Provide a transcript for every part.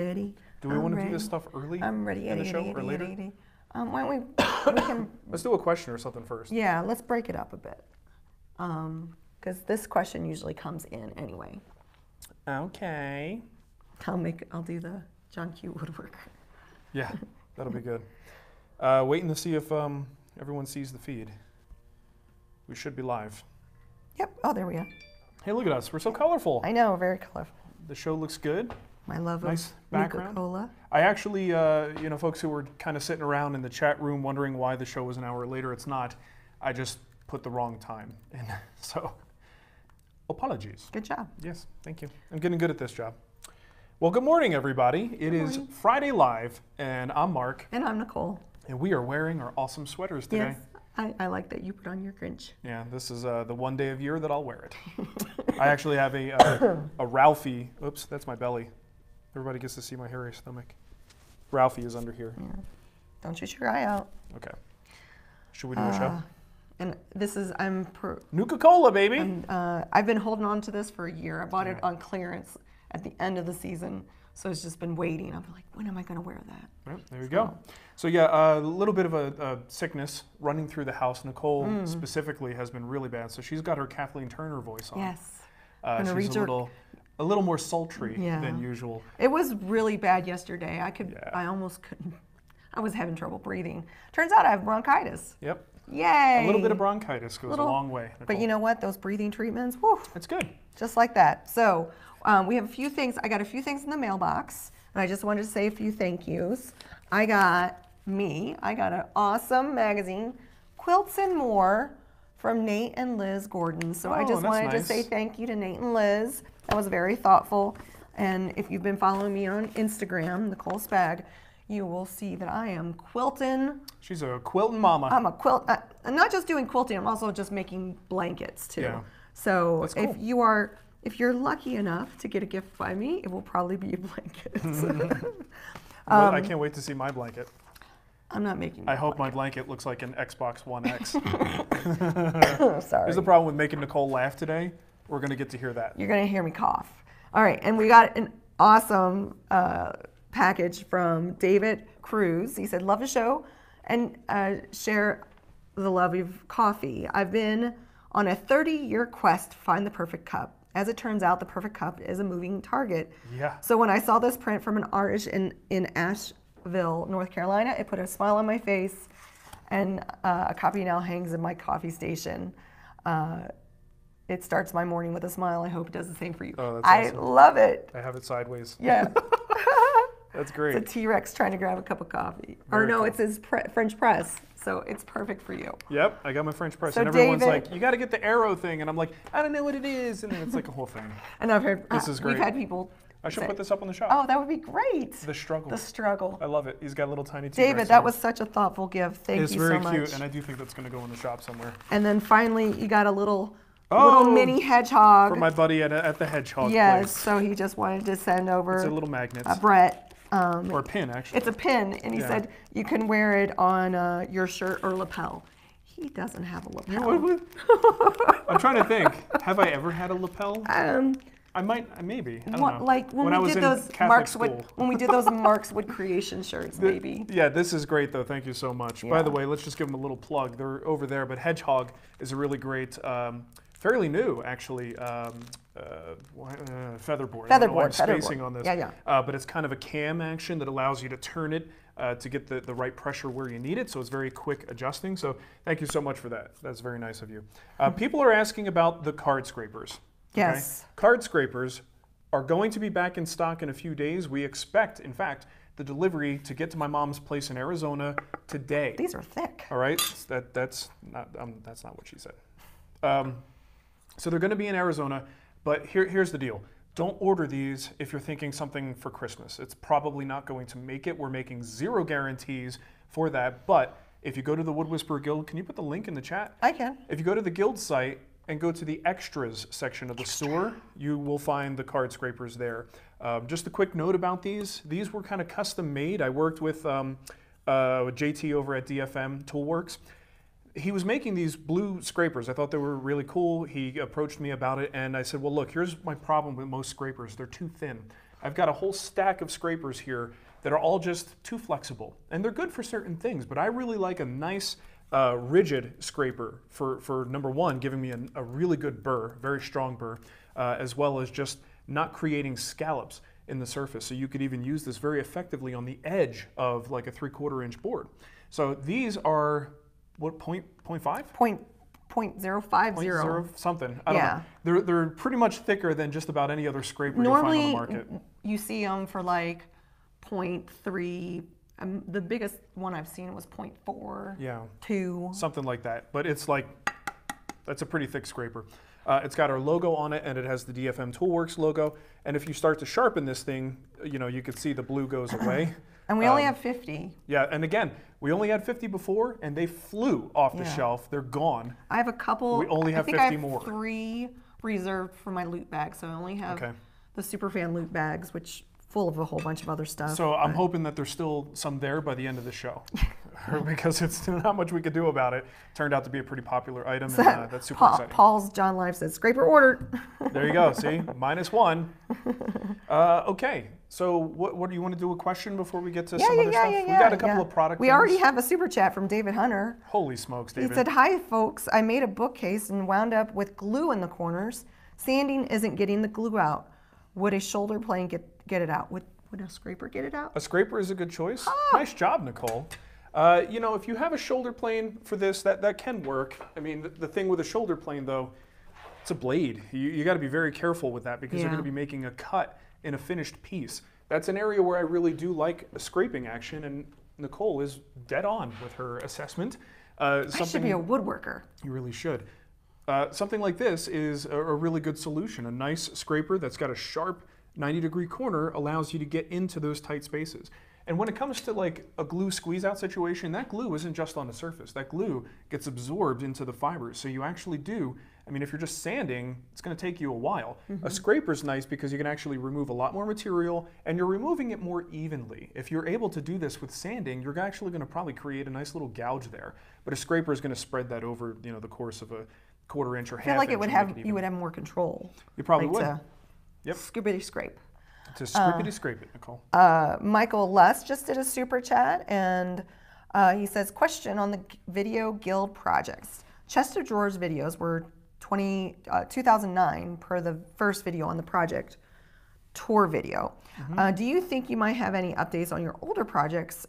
Ready? Do we want to do this stuff early? I'm ready. In the show or later? Why don't we can... Let's do a question or something first. Yeah, let's break it up a bit. Because this question usually comes in anyway. Okay. I'll do the John Q. Woodworker. Yeah, that'll be good. Waiting to see if everyone sees the feed. We should be live. Yep. Oh, there we are. Hey, look at us. We're so colorful. I know, very colorful. The show looks good. My love nice of background. Nuka-Cola. I actually, folks who were kind of sitting around in the chat room wondering why the show was an hour later, it's not. I just put the wrong time in. So, apologies. Good job. Yes, thank you. I'm getting good at this job. Well, good morning, everybody. It is Friday Live, and I'm Mark. And I'm Nicole. And we are wearing our awesome sweaters today. Yes, I like that you put on your Grinch. Yeah, this is the one day of year that I'll wear it. I actually have a Ralphie. Oops, that's my belly. Everybody gets to see my hairy stomach. Ralphie is under here. Yeah. Don't shoot your eye out. Okay. Should we do a show? And this is, Nuka-Cola, baby. I've been holding on to this for a year. I bought it on clearance at the end of the season. So it's just been waiting. I'm like, when am I going to wear that? Yep, there you go. So yeah, a little bit of a sickness running through the house. Nicole specifically has been really bad. So she's got her Kathleen Turner voice on. Yes. She's a little more sultry than usual. It was really bad yesterday. I almost couldn't. I was having trouble breathing. Turns out I have bronchitis. Yep. Yay. A little bit of bronchitis goes a long way, Nicole. But you know what? Those breathing treatments, whew. It's good. Just like that. So we have a few things. I got a few things in the mailbox, and I just wanted to say a few thank yous. I got an awesome magazine, Quilts and More, from Nate and Liz Gordon. So I just wanted to say thank you to Nate and Liz. That was very thoughtful. And if you've been following me on Instagram, Nicole Spag, you will see that I am quilting. She's a quilting mama. I'm a quilt. I'm not just doing quilting. I'm also just making blankets too. Yeah. So cool. If you're lucky enough to get a gift by me, it will probably be a blanket. I can't wait to see my blanket. I'm not making. I hope my blanket looks like an Xbox One X. Sorry. Here's the problem with making Nicole laugh today. We're going to get to hear that. You're going to hear me cough. All right, and we got an awesome package from David Cruz. He said, love the show and share the love of coffee. I've been on a 30-year quest to find the perfect cup. As it turns out, the perfect cup is a moving target. Yeah. So when I saw this print from an artist in Asheville, North Carolina, it put a smile on my face, and a copy now hangs in my coffee station. It starts my morning with a smile. I hope it does the same for you. Oh, that's awesome. I love it. I have it sideways. Yeah. That's great. It's a T-Rex trying to grab a cup of coffee. Very cool. It's his French press, so it's perfect for you. Yep, I got my French press, and everyone's like, you got to get the arrow thing, and I'm like, I don't know what it is, and then it's like a whole thing. And I've heard, this is great. We've had people I should put this up on the shop. Oh, that would be great. The struggle. The struggle. I love it. He's got a little tiny T-Rex. David, that was such a thoughtful gift. Thank you so much. It's very cute, and I do think that's going to go in the shop somewhere. And then finally, you got a little mini hedgehog. For my buddy at the hedgehog place. Yes, so he just wanted to send over it's a little magnet. Brett. Or a pin, actually. It's a pin, and he said you can wear it on your shirt or lapel. He doesn't have a lapel. I'm trying to think. Have I ever had a lapel? I might, maybe. I don't know. Like when we did those Mark's Wood Creation shirts, maybe. Yeah, this is great though. Thank you so much. Yeah. By the way, let's just give them a little plug. They're over there, but Hedgehog is a really great, fairly new actually, featherboard. Featherboard. I'm spacing on this. Yeah. But it's kind of a cam action that allows you to turn it to get the right pressure where you need it. So it's very quick adjusting. So thank you so much for that. That's very nice of you. People are asking about the card scrapers. Yes. Okay? Card scrapers are going to be back in stock in a few days. We expect, in fact, the delivery to get to my mom's place in Arizona today. These are thick. All right, that's not what she said. So they're going to be in Arizona, but here's the deal. Don't order these if you're thinking something for Christmas. It's probably not going to make it. We're making 0 guarantees for that, but if you go to the Wood Whisperer Guild, can you put the link in the chat? I can. If you go to the Guild site and go to the extras section of the store, you will find the card scrapers there. Just a quick note about these. These were kind of custom made. I worked with JT over at DFM Toolworks. He was making these blue scrapers. I thought they were really cool. He approached me about it and I said, well, look, here's my problem with most scrapers. They're too thin. I've got a whole stack of scrapers here that are all just too flexible. And they're good for certain things, but I really like a nice rigid scraper for number one, giving me a really good burr, very strong burr, as well as just not creating scallops in the surface. So you could even use this very effectively on the edge of like a 3/4 inch board. So these are, what, 0.5? 0.050. Something. I don't know. They're pretty much thicker than just about any other scraper you'll find on the market. You see them for like 0.3. The biggest one I've seen was 0.4. Yeah. 2. Something like that. But it's like, that's a pretty thick scraper. It's got our logo on it, and it has the DFM Toolworks logo. And if you start to sharpen this thing, you know, you can see the blue goes away. And we only have 50. Yeah, and again, we only had 50 before, and they flew off the shelf. They're gone. I have a couple. We only have 50 I have more. 3 reserved for my loot bag, so I only have the Superfan loot bags, which full of a whole bunch of other stuff. So I'm hoping that there's still some there by the end of the show. Because it's not much we could do about it. Turned out to be a pretty popular item, and that's super exciting. Paul's John Life says, scraper ordered. There you go, see? -1. Okay, so what do you want to do a question before we get to some other stuff? We got a couple of product We things. already have a super chat from David Hunter. Holy smokes, David. He said, hi folks, I made a bookcase and wound up with glue in the corners. Sanding isn't getting the glue out. Would a shoulder plane get it out? Would a scraper get it out? A scraper is a good choice. Nice job, Nicole. You know, if you have a shoulder plane for this, that can work. I mean, the thing with a shoulder plane, though, it's a blade. You got to be very careful with that because you're going to be making a cut in a finished piece. That's an area where I really do like a scraping action, and Nicole is dead on with her assessment. I should be a woodworker. You really should. Something like this is a really good solution. A nice scraper that's got a sharp 90-degree corner allows you to get into those tight spaces. And when it comes to like a glue squeeze out situation, that glue isn't just on the surface. That glue gets absorbed into the fibers. So you actually do, I mean, if you're just sanding, it's going to take you a while. A scraper's nice because you can actually remove a lot more material and you're removing it more evenly. If you're able to do this with sanding, you're actually going to probably create a nice little gouge there. But a scraper is going to spread that over, you know, the course of a 1/4 inch or half inch. I feel like you would have more control. You probably would. Yep. Scoopity scrape. To scrappity scrape it, Nicole. Michael Less just did a super chat, and he says, question on the video guild projects. Chest of Drawers videos were 2009 per the first video on the project tour video. Do you think you might have any updates on your older projects?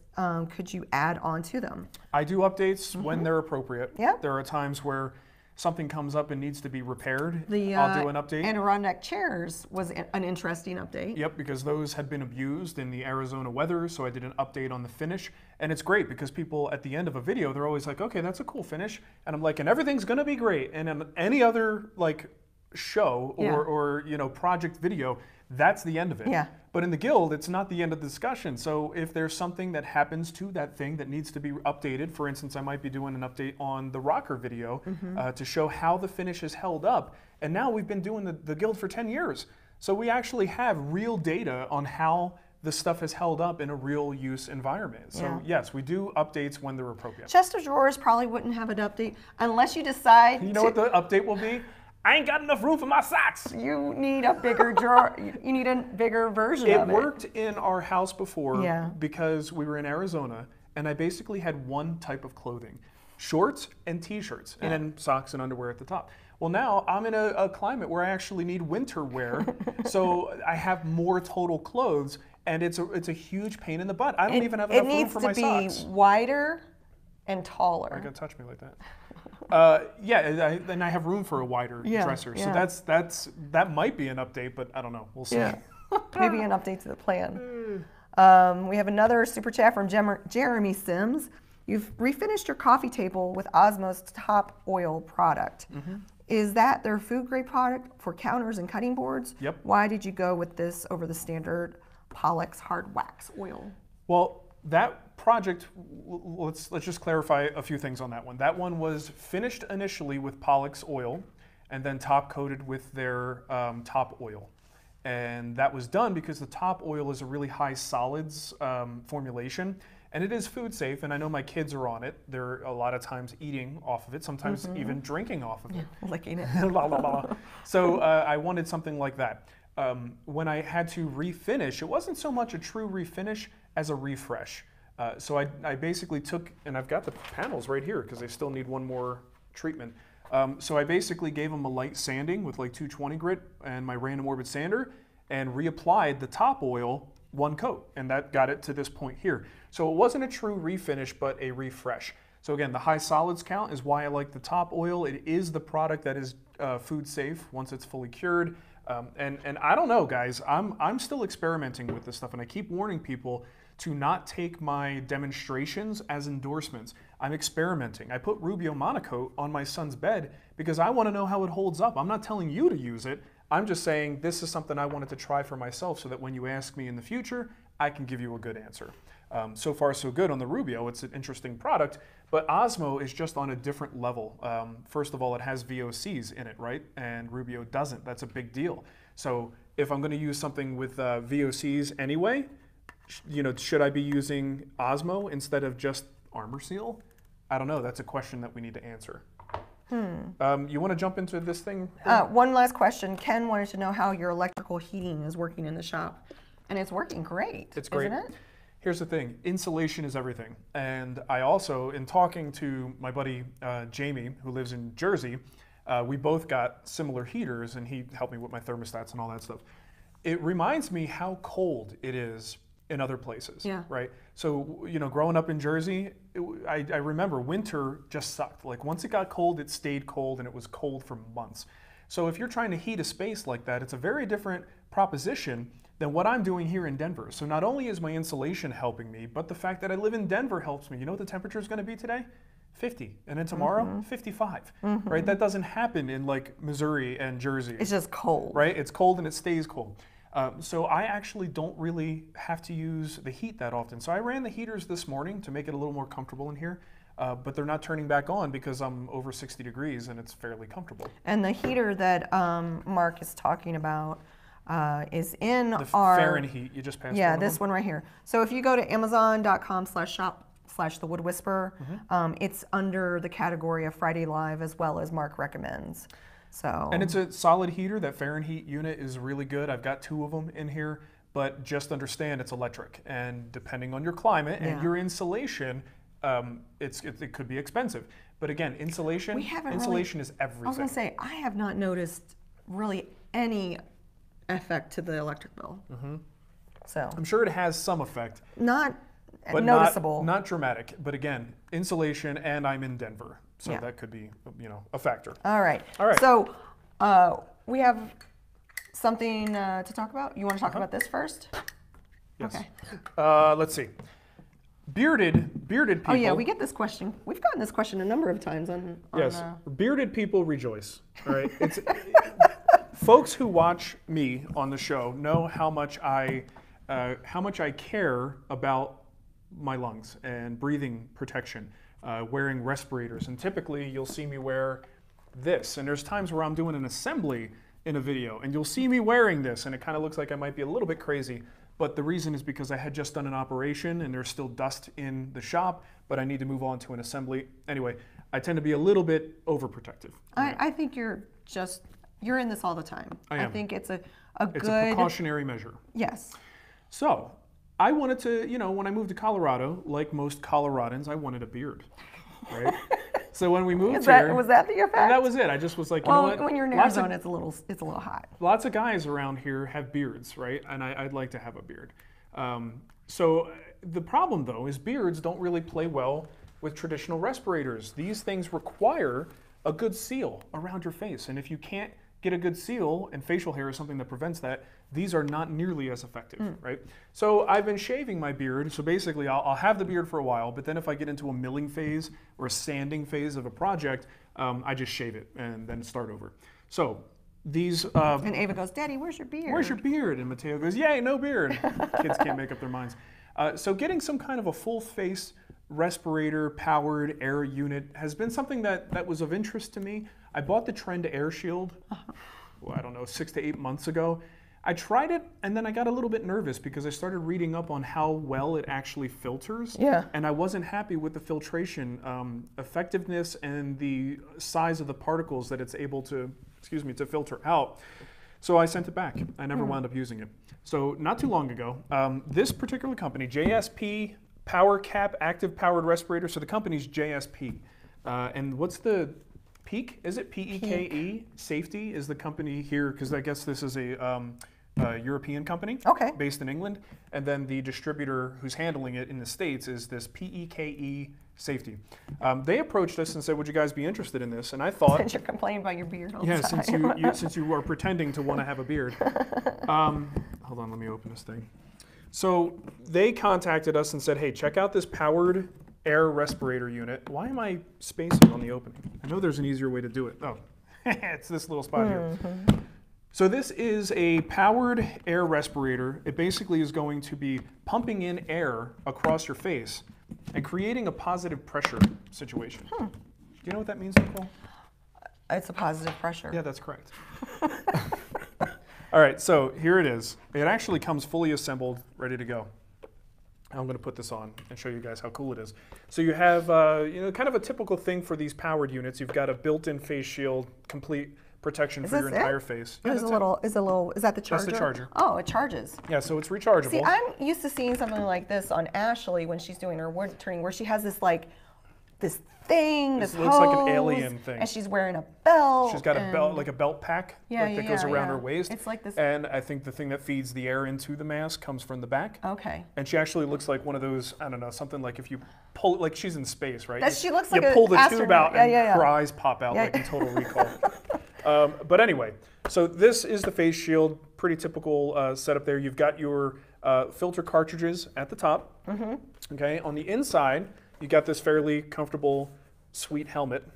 Could you add on to them? I do updates when they're appropriate. Yep. There are times where something comes up and needs to be repaired. I'll do an update. Adirondack chairs was an interesting update. Yep, because those had been abused in the Arizona weather, so I did an update on the finish. And it's great because people at the end of a video, they're always like, okay, that's a cool finish. And I'm like, and everything's gonna be great. And in any other like show or you know, project video, that's the end of it. Yeah. But in the guild, it's not the end of the discussion. So if there's something that happens to that thing that needs to be updated, for instance, I might be doing an update on the rocker video to show how the finish is held up. And now we've been doing the guild for 10 years. So we actually have real data on how the stuff is held up in a real use environment. So yes, we do updates when they're appropriate. Chest of Drawers probably wouldn't have an update unless you decide You know what the update will be? I ain't got enough room for my socks. You need a bigger drawer. You need a bigger version of it. It worked in our house before because we were in Arizona, and I basically had one type of clothing, shorts and t-shirts, and then socks and underwear at the top. Well, now I'm in a climate where I actually need winter wear, so I have more total clothes, and it's a huge pain in the butt. I don't even have enough room for my socks. It needs to be wider and taller. You're gonna touch me like that. Then I have room for a wider dresser. So that might be an update, but I don't know. We'll see. Yeah. Maybe an update to the plan. We have another super chat from Jeremy Sims. You've refinished your coffee table with Osmo's top oil product. Is that their food grade product for counters and cutting boards? Yep. Why did you go with this over the standard PolyX hard wax oil? Well, that project, let's just clarify a few things on that one. That one was finished initially with PolyX oil and then top coated with their top oil. And that was done because the top oil is a really high solids formulation, and it is food safe, and I know my kids are on it. They're a lot of times eating off of it, sometimes even drinking off of it. Licking it. La, la, la. So I wanted something like that. when I had to refinish, it wasn't so much a true refinish as a refresh. So I basically took, and I've got the panels right here because they still need one more treatment. So I basically gave them a light sanding with like 220 grit and my random orbit sander, and reapplied the top oil one coat, and that got it to this point here. So it wasn't a true refinish, but a refresh. So again, the high solids count is why I like the top oil. It is the product that is food safe once it's fully cured. And I don't know, guys, I'm still experimenting with this stuff, and I keep warning people to not take my demonstrations as endorsements. I'm experimenting. I put Rubio Monocoat on my son's bed because I want to know how it holds up. I'm not telling you to use it. I'm just saying this is something I wanted to try for myself so that when you ask me in the future, I can give you a good answer. So far, so good on the Rubio. It's an interesting product, but Osmo is just on a different level. First of all, it has VOCs in it, right? And Rubio doesn't. That's a big deal. So if I'm going to use something with VOCs anyway, you know, should I be using Osmo instead of just Armor Seal? I don't know. That's a question that we need to answer. You want to jump into this thing? One last question. Ken wanted to know how your electrical heating is working in the shop. And it's working great. It's great. Isn't it? Here's the thing. Insulation is everything. And I also, in talking to my buddy Jamie, who lives in Jersey, we both got similar heaters, and he helped me with my thermostats and all that stuff. It reminds me how cold it is in other places, right? So, you know, growing up in Jersey, I remember winter just sucked. Like once it got cold, it stayed cold, and it was cold for months. So if you're trying to heat a space like that, it's a very different proposition than what I'm doing here in Denver. So not only is my insulation helping me, but the fact that I live in Denver helps me. You know what the temperature is going to be today? 50. And then tomorrow, 55, right? That doesn't happen in like Missouri and Jersey. It's just cold. Right? It's cold and it stays cold. So I actually don't really have to use the heat that often. So I ran the heaters this morning to make it a little more comfortable in here, but they're not turning back on because I'm over 60 degrees and it's fairly comfortable. And the heater that Mark is talking about is in the our Fahrenheit. You just passed. Yeah, this one right here. So if you go to Amazon.com/shop/The Wood Whisperer, it's under the category of Friday Live as well as Mark recommends. So. And it's a solid heater. That Fahrenheit unit is really good. I've got 2 of them in here, but just understand it's electric, and depending on your climate and your insulation, it could be expensive. But again, insulation is everything. I was going to say, I have not noticed really any effect to the electric bill. So I'm sure it has some effect. Not but noticeable. Not dramatic. But again, insulation, and I'm in Denver. So that could be, you know, a factor. All right. So we have something to talk about. You want to talk about this first? Yes. Okay. Let's see. Bearded people. Oh yeah, we get this question. We've gotten this question a number of times on yes. Bearded people rejoice. All right. It's folks who watch me on the show know how much I care about my lungs and breathing protection. Wearing respirators, and typically you'll see me wear this, and there's times where I'm doing an assembly in a video and you'll see me wearing this and it kind of looks like I might be a little bit crazy, but the reason is because I had just done an operation and there's still dust in the shop, but I need to move on to an assembly. Anyway, I tend to be a little bit overprotective. I think you're in this all the time. I think it's a good precautionary measure. Yes. So I wanted to, you know, when I moved to Colorado, like most Coloradans, I wanted a beard, right? So when we moved here, was that the effect? That was it. I just was like, you know what? When you're in Arizona, it's a little hot. Lots of guys around here have beards, right? And I'd like to have a beard. So the problem though is beards don't really play well with traditional respirators. These things require a good seal around your face, and if you can't get a good seal, and facial hair is something that prevents that, these are not nearly as effective, right? So I've been shaving my beard, so basically I'll have the beard for a while, but then if I get into a milling phase or a sanding phase of a project, I just shave it and then start over. So these... and Ava goes, Daddy, where's your beard? Where's your beard? And Mateo goes, yay, no beard. Kids can't make up their minds. So getting some kind of a full face respirator powered air unit has been something that was of interest to me. I bought the Trend Air Shield, I don't know, 6 to 8 months ago. I tried it and then I got a little bit nervous because I started reading up on how well it actually filters. Yeah. And I wasn't happy with the filtration effectiveness and the size of the particles that it's able to, to filter out. So I sent it back. I never wound up using it. So not too long ago, this particular company, JSP Power Cap Active Powered Respirator. So the company's JSP. And what's the Peak? Is it PEKE? Safety is the company here, because I guess this is a European company based in England. And then the distributor who's handling it in the States is this PEKE Safety. They approached us and said, would you guys be interested in this? And I thought... Since you're complaining about your beard all the time. since you are pretending to want to have a beard. Hold on, let me open this thing. So they contacted us and said, hey, check out this powered air respirator unit. Why am I spacing on the opening? I know there's an easier way to do it. Oh, it's this little spot here. So this is a powered air respirator. It basically is going to be pumping in air across your face and creating a positive pressure situation. Do you know what that means, Nicole? It's a positive pressure. Yeah, that's correct. All right, so here it is. It actually comes fully assembled, ready to go. I'm going to put this on and show you guys how cool it is. So you have, kind of a typical thing for these powered units. You've got a built-in face shield, complete protection for your entire face. Yeah, is that the charger? That's the charger. Oh, it charges. Yeah, so it's rechargeable. See, I'm used to seeing something like this on Ashley when she's doing her wood turning, where she has this this thing, this looks like an alien thing. And she's wearing a belt. She's got a belt, like a belt pack that goes around her waist. It's like this. And I think the thing that feeds the air into the mask comes from the back. Okay. And she actually looks like one of those, I don't know, something like if you pull, like she's in space, right? She looks like you an pull the astronaut. tube out and yeah. her eyes pop out like in Total Recall. But anyway, so this is the face shield, pretty typical setup there. You've got your filter cartridges at the top. Okay, on the inside, you got this fairly comfortable, sweet helmet,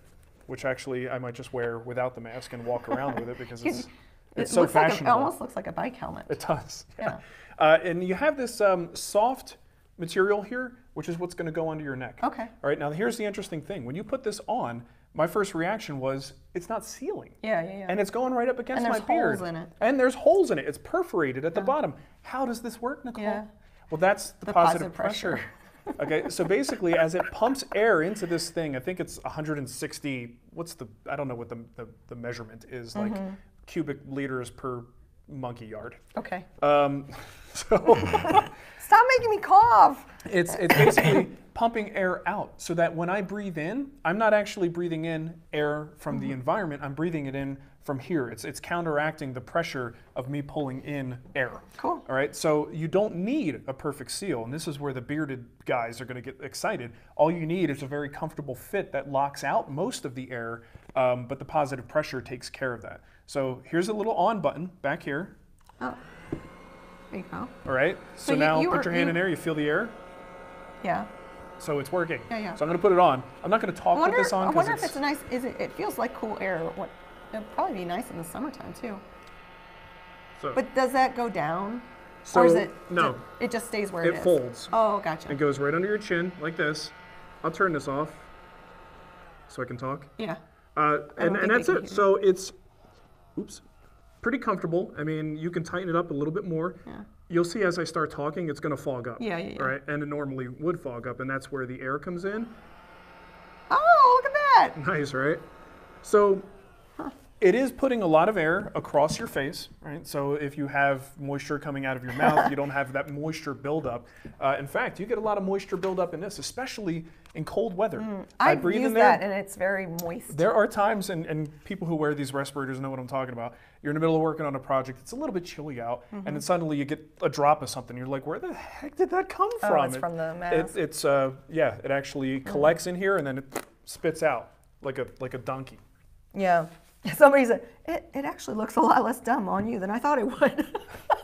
which actually I might just wear without the mask and walk around with it because it's so fashionable. It almost looks like a bike helmet. It does. Yeah. And you have this soft material here, which is what's going to go under your neck. Okay. All right, now here's the interesting thing. When you put this on, my first reaction was, it's not sealing. Yeah. And it's going right up against my beard. And there's holes in it. And there's holes in it. It's perforated at the bottom. How does this work, Nicole? Yeah. Well, that's the positive pressure. Okay, so basically as it pumps air into this thing, I think it's 160, I don't know what the measurement is, like cubic liters per monkey yard. Okay. Stop making me cough. It's basically pumping air out so that when I breathe in, I'm not actually breathing in air from the environment, I'm breathing it in from here. It's counteracting the pressure of me pulling in air. Cool. All right, so you don't need a perfect seal, and this is where the bearded guys are going to get excited. All you need is a very comfortable fit that locks out most of the air, but the positive pressure takes care of that. So here's a little on button back here. Oh, there you go. All right, so now put your hand in there, you feel the air? Yeah. So it's working. Yeah. So I'm going to put it on. I'm not going to talk with this on. I wonder if it's a nice, it feels like cool air. It'd probably be nice in the summertime too. So, but does that go down? So, or is it, no. It just stays where it is? It folds. Oh, gotcha. It goes right under your chin like this. I'll turn this off so I can talk. Yeah. And that's it. So it's, pretty comfortable. I mean, you can tighten it up a little bit more. Yeah. You'll see as I start talking, it's going to fog up. Yeah. All right, and it normally would fog up, and that's where the air comes in. Oh, look at that. Nice, right? So it is putting a lot of air across your face, right? So if you have moisture coming out of your mouth, you don't have that moisture buildup. In fact, you get a lot of moisture buildup in this, especially in cold weather. I breathe in there, and it's very moist. There are times, and people who wear these respirators know what I'm talking about. You're in the middle of working on a project, it's a little bit chilly out, and then suddenly you get a drop of something. You're like, where the heck did that come from? Oh, it's from the mask. It actually collects in here, and then it spits out like a donkey. Yeah. Somebody said, it actually looks a lot less dumb on you than I thought it would.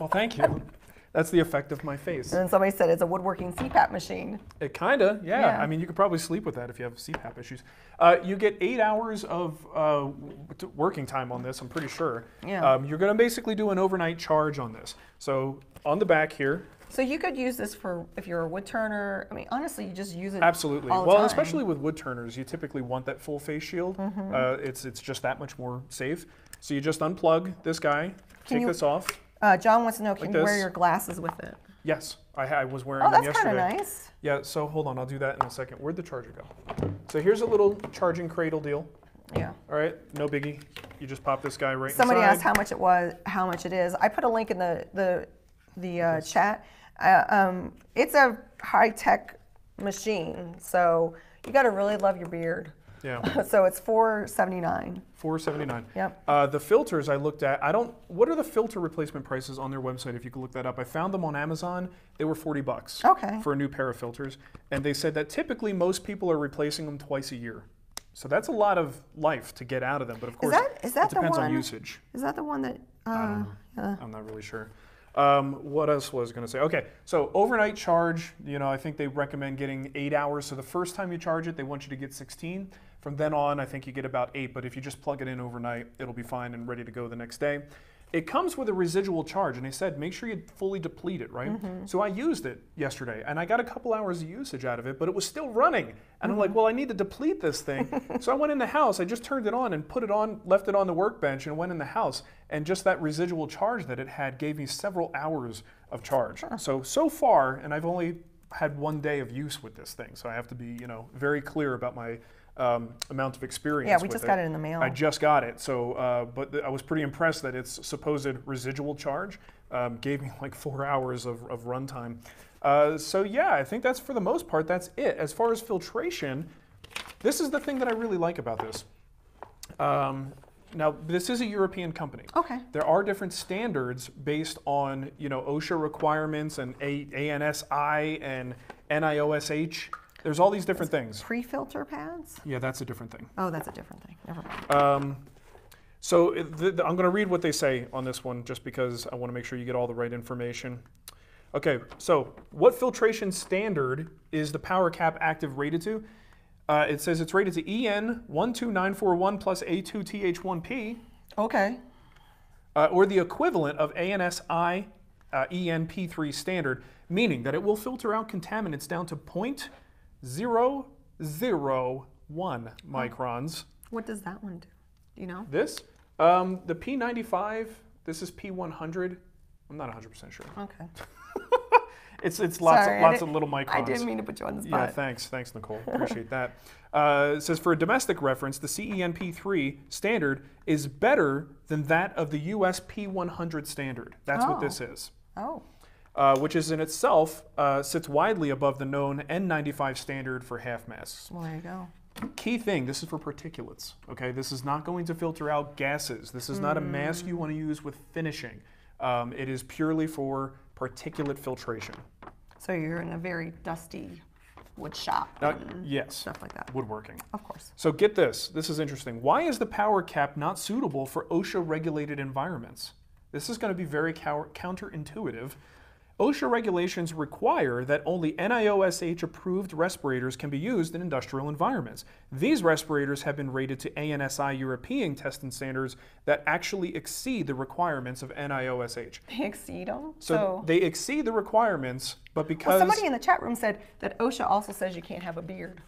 Well, thank you. That's the effect of my face. And then somebody said it's a woodworking CPAP machine. It kinda, yeah. I mean, you could probably sleep with that if you have CPAP issues. You get 8 hours of working time on this, I'm pretty sure. Yeah. You're gonna basically do an overnight charge on this. So on the back here. So you could use this for, if you're a wood turner, I mean, honestly, you just use it Absolutely. all the Well, time. especially with wood turners, you typically want that full face shield. It's just that much more safe. So you just unplug this guy, take this off. John wants to know, can like you this. wear your glasses with it? Yes, I was wearing them that's yesterday. kind of nice. Yeah, so hold on, I'll do that in a second. Where'd the charger go? So here's a little charging cradle deal. Yeah. All right, no biggie. You just pop this guy right Somebody inside. asked how much it was, how much it is. I put a link in the chat. It's a high-tech machine, so you got to really love your beard. Yeah. So it's $479. $479. Yep. The filters I looked at, what are the filter replacement prices on their website if you could look that up? I found them on Amazon. They were $40 Okay. for a new pair of filters. And they said that typically most people are replacing them twice a year. So that's a lot of life to get out of them. But of course, is that it depends the one, on usage. Is that the one that, I'm not really sure. What else was I going to say? Okay, so overnight charge, I think they recommend getting 8 hours. So the first time you charge it, they want you to get 16. From then on, I think you get about 8, but if you just plug it in overnight, it'll be fine and ready to go the next day. It comes with a residual charge, and they said make sure you fully deplete it, right? So I used it yesterday, and I got a couple hours of usage out of it, but it was still running. And I'm like, well, I need to deplete this thing. So I went in the house, I just turned it on and put it on, left it on the workbench, and went in the house. And just that residual charge that it had gave me several hours of charge. So far, and I've only had 1 day of use with this thing, so I have to be, very clear about my amount of experience. Yeah, we just got it in the mail. I just got it, so but I was pretty impressed that its supposed residual charge gave me like 4 hours of runtime. So yeah, I think that's for the most part, that's it. As far as filtration, this is the thing that I really like about this. Now, this is a European company. Okay. There are different standards based on, OSHA requirements and ANSI and NIOSH. There's all these different things. Pre-filter pads? Yeah, that's a different thing. Oh, that's a different thing. Never mind. So I'm going to read what they say on this one just because I want to make sure you get all the right information. Okay, so what filtration standard is the Power Cap Active rated to? It says it's rated to EN 12941 plus A2TH1P. Okay. Or the equivalent of ANSI ENP3 standard, meaning that it will filter out contaminants down to 0.001 microns. What does that one do? Do you know? This? The P95, this is P100. I'm not 100% sure. Okay. It's lots of little microns. I didn't mean to put you on the spot. Yeah, thanks, Nicole. Appreciate that. It says for a domestic reference, the CENP3 standard is better than that of the US P100 standard. That's what this is. Oh. Which is in itself sits widely above the known N95 standard for half masks. Well, there you go. Key thing, this is for particulates. Okay, this is not going to filter out gases. This is not a mask you want to use with finishing. It is purely for particulate filtration. So you're in a very dusty wood shop. Yes. Stuff like that. Woodworking. Of course. So get this. This is interesting. Why is the Power Cap not suitable for OSHA-regulated environments? This is going to be very counterintuitive. OSHA regulations require that only NIOSH-approved respirators can be used in industrial environments. These respirators have been rated to ANSI European testing standards that actually exceed the requirements of NIOSH. They exceed them? So they exceed the requirements, but because... Well, somebody in the chat room said that OSHA also says you can't have a beard.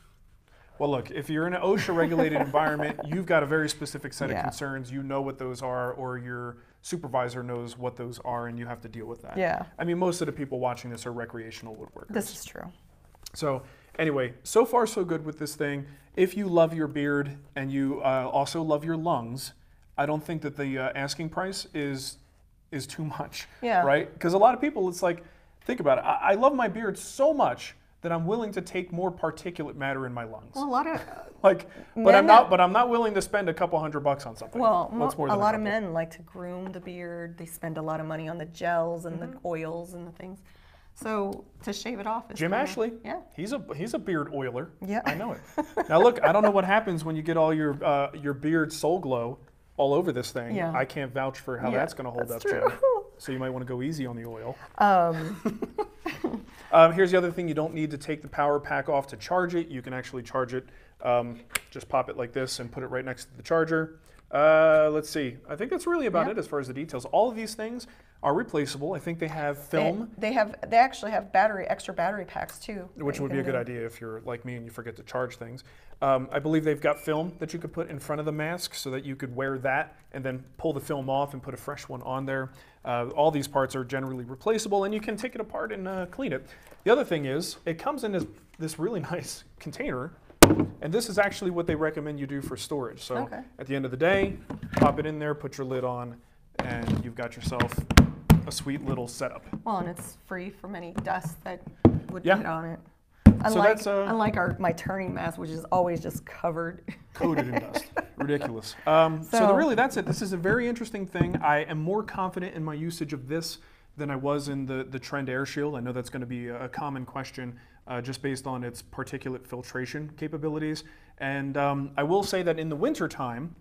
Well, look, if you're in an OSHA-regulated environment, you've got a very specific set of concerns. You know what those are, or your supervisor knows what those are, and you have to deal with that. Yeah. I mean, most of the people watching this are recreational woodworkers. This is true. So anyway, so far so good with this thing. If you love your beard and you also love your lungs, I don't think that the asking price is too much, right? Because a lot of people, it's like, think about it. I love my beard so much that I'm willing to take more particulate matter in my lungs. Well, a lot of but I'm not willing to spend a couple $100 on something. Well, a lot of men like to groom the beard. They spend a lot of money on the gels and the oils and the things. So to shave it off is Jim Ashley. Yeah. He's a beard oiler. Yeah. I know it. Now look, I don't know what happens when you get all your beard soul glow all over this thing. Yeah. I can't vouch for how that's going to hold up, true. Jim. So you might want to go easy on the oil. Here's the other thing. You don't need to take the power pack off to charge it. You can actually charge it. Just pop it like this and put it right next to the charger. Let's see. I think that's really about it as far as the details. All of these things are replaceable. I think they have film. They actually have extra battery packs too. Which would be a good idea if you're like me and you forget to charge things. I believe they've got film that you could put in front of the mask so that you could wear that and then pull the film off and put a fresh one on there. All these parts are generally replaceable and you can take it apart and clean it. The other thing is it comes in this really nice container And this is actually what they recommend you do for storage. So Okay. at the end of the day, pop it in there, put your lid on, and you've got yourself a sweet little setup. Well, and it's free from any dust that would Yeah. get on it. So that's Unlike my turning mast, which is always just covered. coated in dust. Ridiculous. So really, that's it. This is a very interesting thing. I am more confident in my usage of this than I was in the Trend Air Shield. I know that's going to be a common question just based on its particulate filtration capabilities. And I will say that in the wintertime,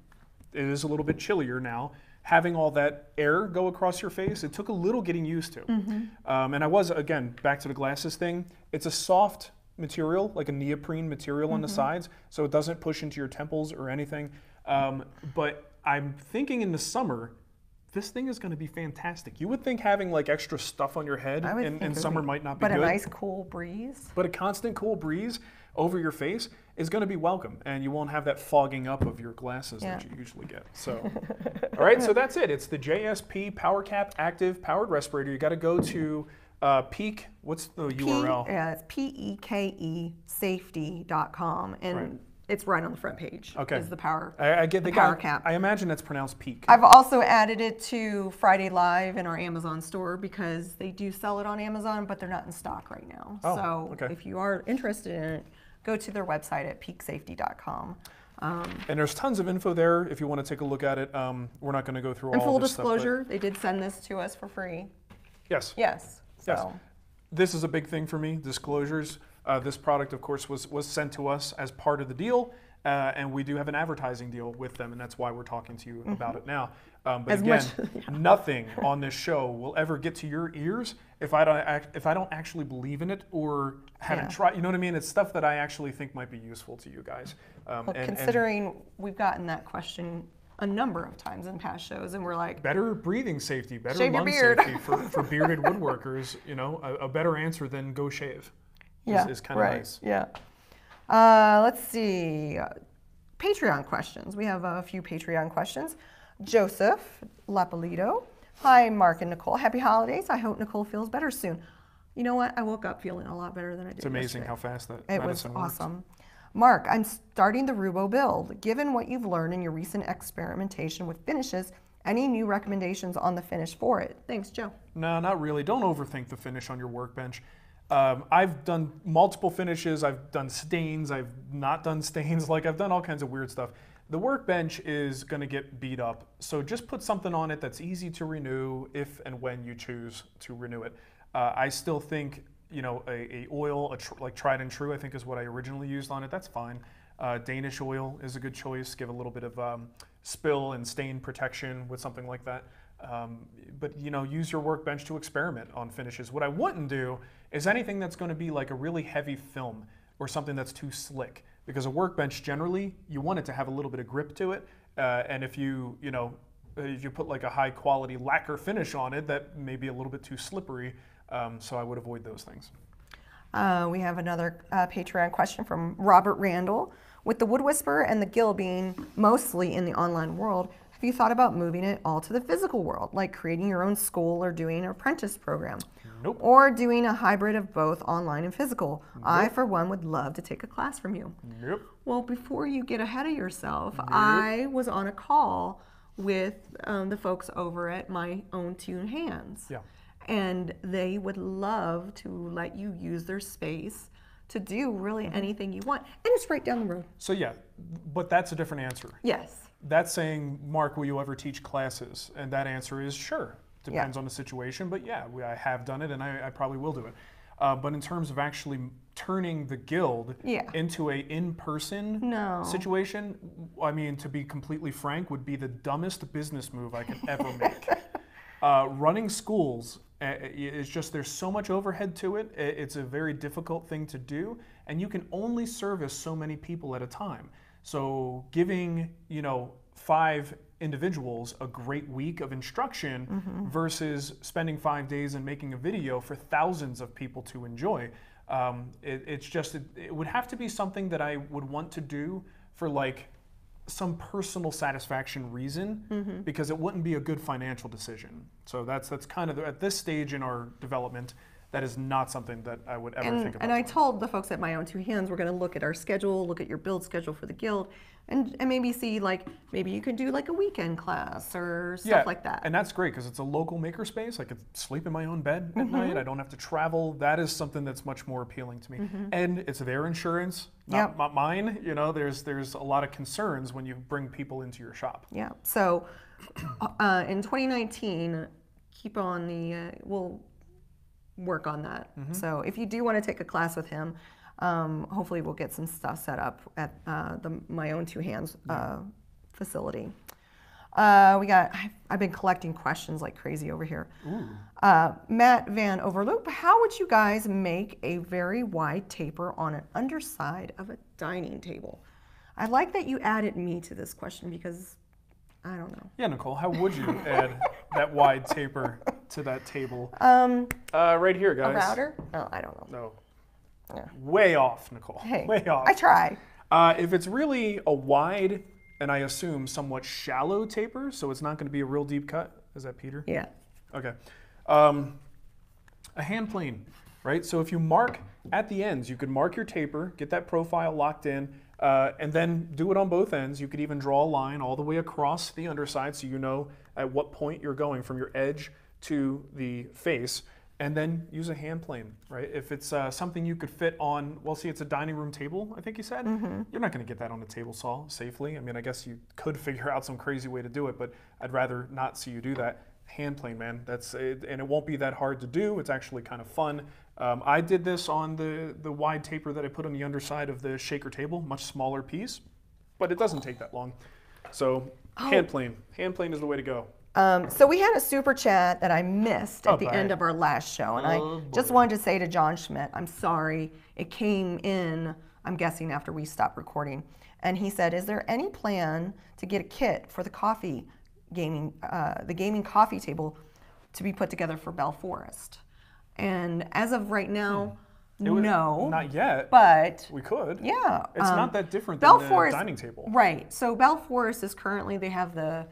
it is a little bit chillier now. Having all that air go across your face, it took a little getting used to. And I was, again, back to the glasses thing, it's a soft material, like a neoprene material on the sides, so it doesn't push into your temples or anything. But I'm thinking in the summer, this thing is going to be fantastic. You would think having like extra stuff on your head in summer might not be but good. But a nice cool breeze. But a constant cool breeze over your face is going to be welcome, and you won't have that fogging up of your glasses that you usually get. So, all right, so that's it. It's the JSP PowerCap Active Powered Respirator. You got to go to Peak. What's the URL? Yeah, it's PEKE safety.com, and it's right on the front page. Okay. Is the power. I get the power cap. I imagine that's pronounced Peak. I've also added it to Friday Live in our Amazon store because they do sell it on Amazon, but they're not in stock right now. Oh, so okay. if you are interested in it, go to their website at peaksafety.com. And there's tons of info there if you want to take a look at it. We're not going to go through And all full this stuff. disclosure, they did send this to us for free. Yes. Yes. Yes. So. This is a big thing for me, disclosures. This product, of course, was sent to us as part of the deal, and we do have an advertising deal with them, and that's why we're talking to you about it now. But As again, much- nothing on this show will ever get to your ears if I don't actually believe in it or haven't tried. You know what I mean? It's stuff that I actually think might be useful to you guys. Well, considering we've gotten that question a number of times in past shows, and we're like, better breathing safety, better shave your lung beard. safety for bearded woodworkers. You know, a better answer than go shave is kind of nice. Yeah. Let's see. Patreon questions. We have a few Patreon questions. Joseph Lapalito. Hi, Mark and Nicole. Happy holidays. I hope Nicole feels better soon. You know what? I woke up feeling a lot better than I did It's amazing yesterday. how fast that It was medicine works. awesome. Mark, I'm starting the Ruobo build. Given what you've learned in your recent experimentation with finishes, any new recommendations on the finish for it? Thanks, Joe. No, not really. Don't overthink the finish on your workbench. I've done multiple finishes. I've done stains. I've not done stains. Like, I've done all kinds of weird stuff. The workbench is going to get beat up, so just put something on it that's easy to renew if and when you choose to renew it. I still think, you know, a oil, like tried and true, I think is what I originally used on it. That's fine. Danish oil is a good choice. Give a little bit of spill and stain protection with something like that. But, you know, use your workbench to experiment on finishes. What I wouldn't do is anything that's going to be like a really heavy film or something that's too slick. Because a workbench, generally, you want it to have a little bit of grip to it. And if you put like a high quality lacquer finish on it, that may be a little bit too slippery. So I would avoid those things. We have another Patreon question from Robert Randall. With the Wood Whisperer and the Guild being mostly in the online world, have you thought about moving it all to the physical world, like creating your own school or doing an apprentice program? Nope. Or doing a hybrid of both online and physical? Nope. I, for one, would love to take a class from you. Nope. Well, before you get ahead of yourself, Nope. I was on a call with the folks over at My Own Tune Hands. Yeah. And they would love to let you use their space to do really anything you want. And it's right down the road. So yeah, but that's a different answer. Yes. That's saying, Mark, will you ever teach classes? And that answer is sure. Depends on the situation, but yeah, I have done it, and I probably will do it. But in terms of actually turning the Guild into a in-person situation, I mean, to be completely frank, would be the dumbest business move I could ever make. Running schools is just, there's so much overhead to it. It's a very difficult thing to do, and you can only service so many people at a time. So giving, 5 individuals a great week of instruction versus spending 5 days and making a video for thousands of people to enjoy. It would have to be something that I would want to do for like some personal satisfaction reason, because it wouldn't be a good financial decision. So that's kind of at this stage in our development, that is not something that I would ever think about. And I told the folks at My Own Two Hands, we're going to look at our schedule, look at your build schedule for the guild, and maybe see, like, maybe you could do like a weekend class or stuff like that. And that's great because it's a local makerspace. I could sleep in my own bed at night. I don't have to travel. That is something that's much more appealing to me. And it's their insurance, not mine. You know, there's a lot of concerns when you bring people into your shop. Yeah. So in 2019, keep on the, we'll work on that. So if you do want to take a class with him, hopefully we'll get some stuff set up at the My Own Two Hands facility. I've been collecting questions like crazy over here. Matt Van Overloop, how would you guys make a very wide taper on an underside of a dining table? I like that you added me to this question because I don't know. Yeah, Nicole, how would you add that wide taper to that table? Right here, guys. A router? Oh, I don't know. No. Yeah. Way off, Nicole. Hey, way off. I try. If it's really a wide, and I assume somewhat shallow taper, so it's not going to be a real deep cut. Is that Peter? Yeah. Okay. A hand plane, right? So if you mark at the ends, you could mark your taper, get that profile locked in, and then do it on both ends. You could even draw a line all the way across the underside so you know at what point you're going from your edge to the face. And then use a hand plane, right? If it's something you could fit on, well, see, it's a dining room table, I think you said. You're not gonna get that on a table saw safely. I mean, I guess you could figure out some crazy way to do it, but I'd rather not see you do that. Hand plane, man, that's it, and it won't be that hard to do. It's actually kind of fun. I did this on the wide taper that I put on the underside of the shaker table, much smaller piece, but it doesn't take that long. So hand plane is the way to go. So we had a super chat that I missed at the end of our last show, and I just wanted to say to John Schmidt, I'm sorry. It came in, I'm guessing, after we stopped recording. And he said, is there any plan to get a kit for the gaming coffee table to be put together for Bell Forest? And as of right now, no. Not yet. But we could. Yeah. It's not that different than the dining table. Right. So Bell Forest is currently, they have the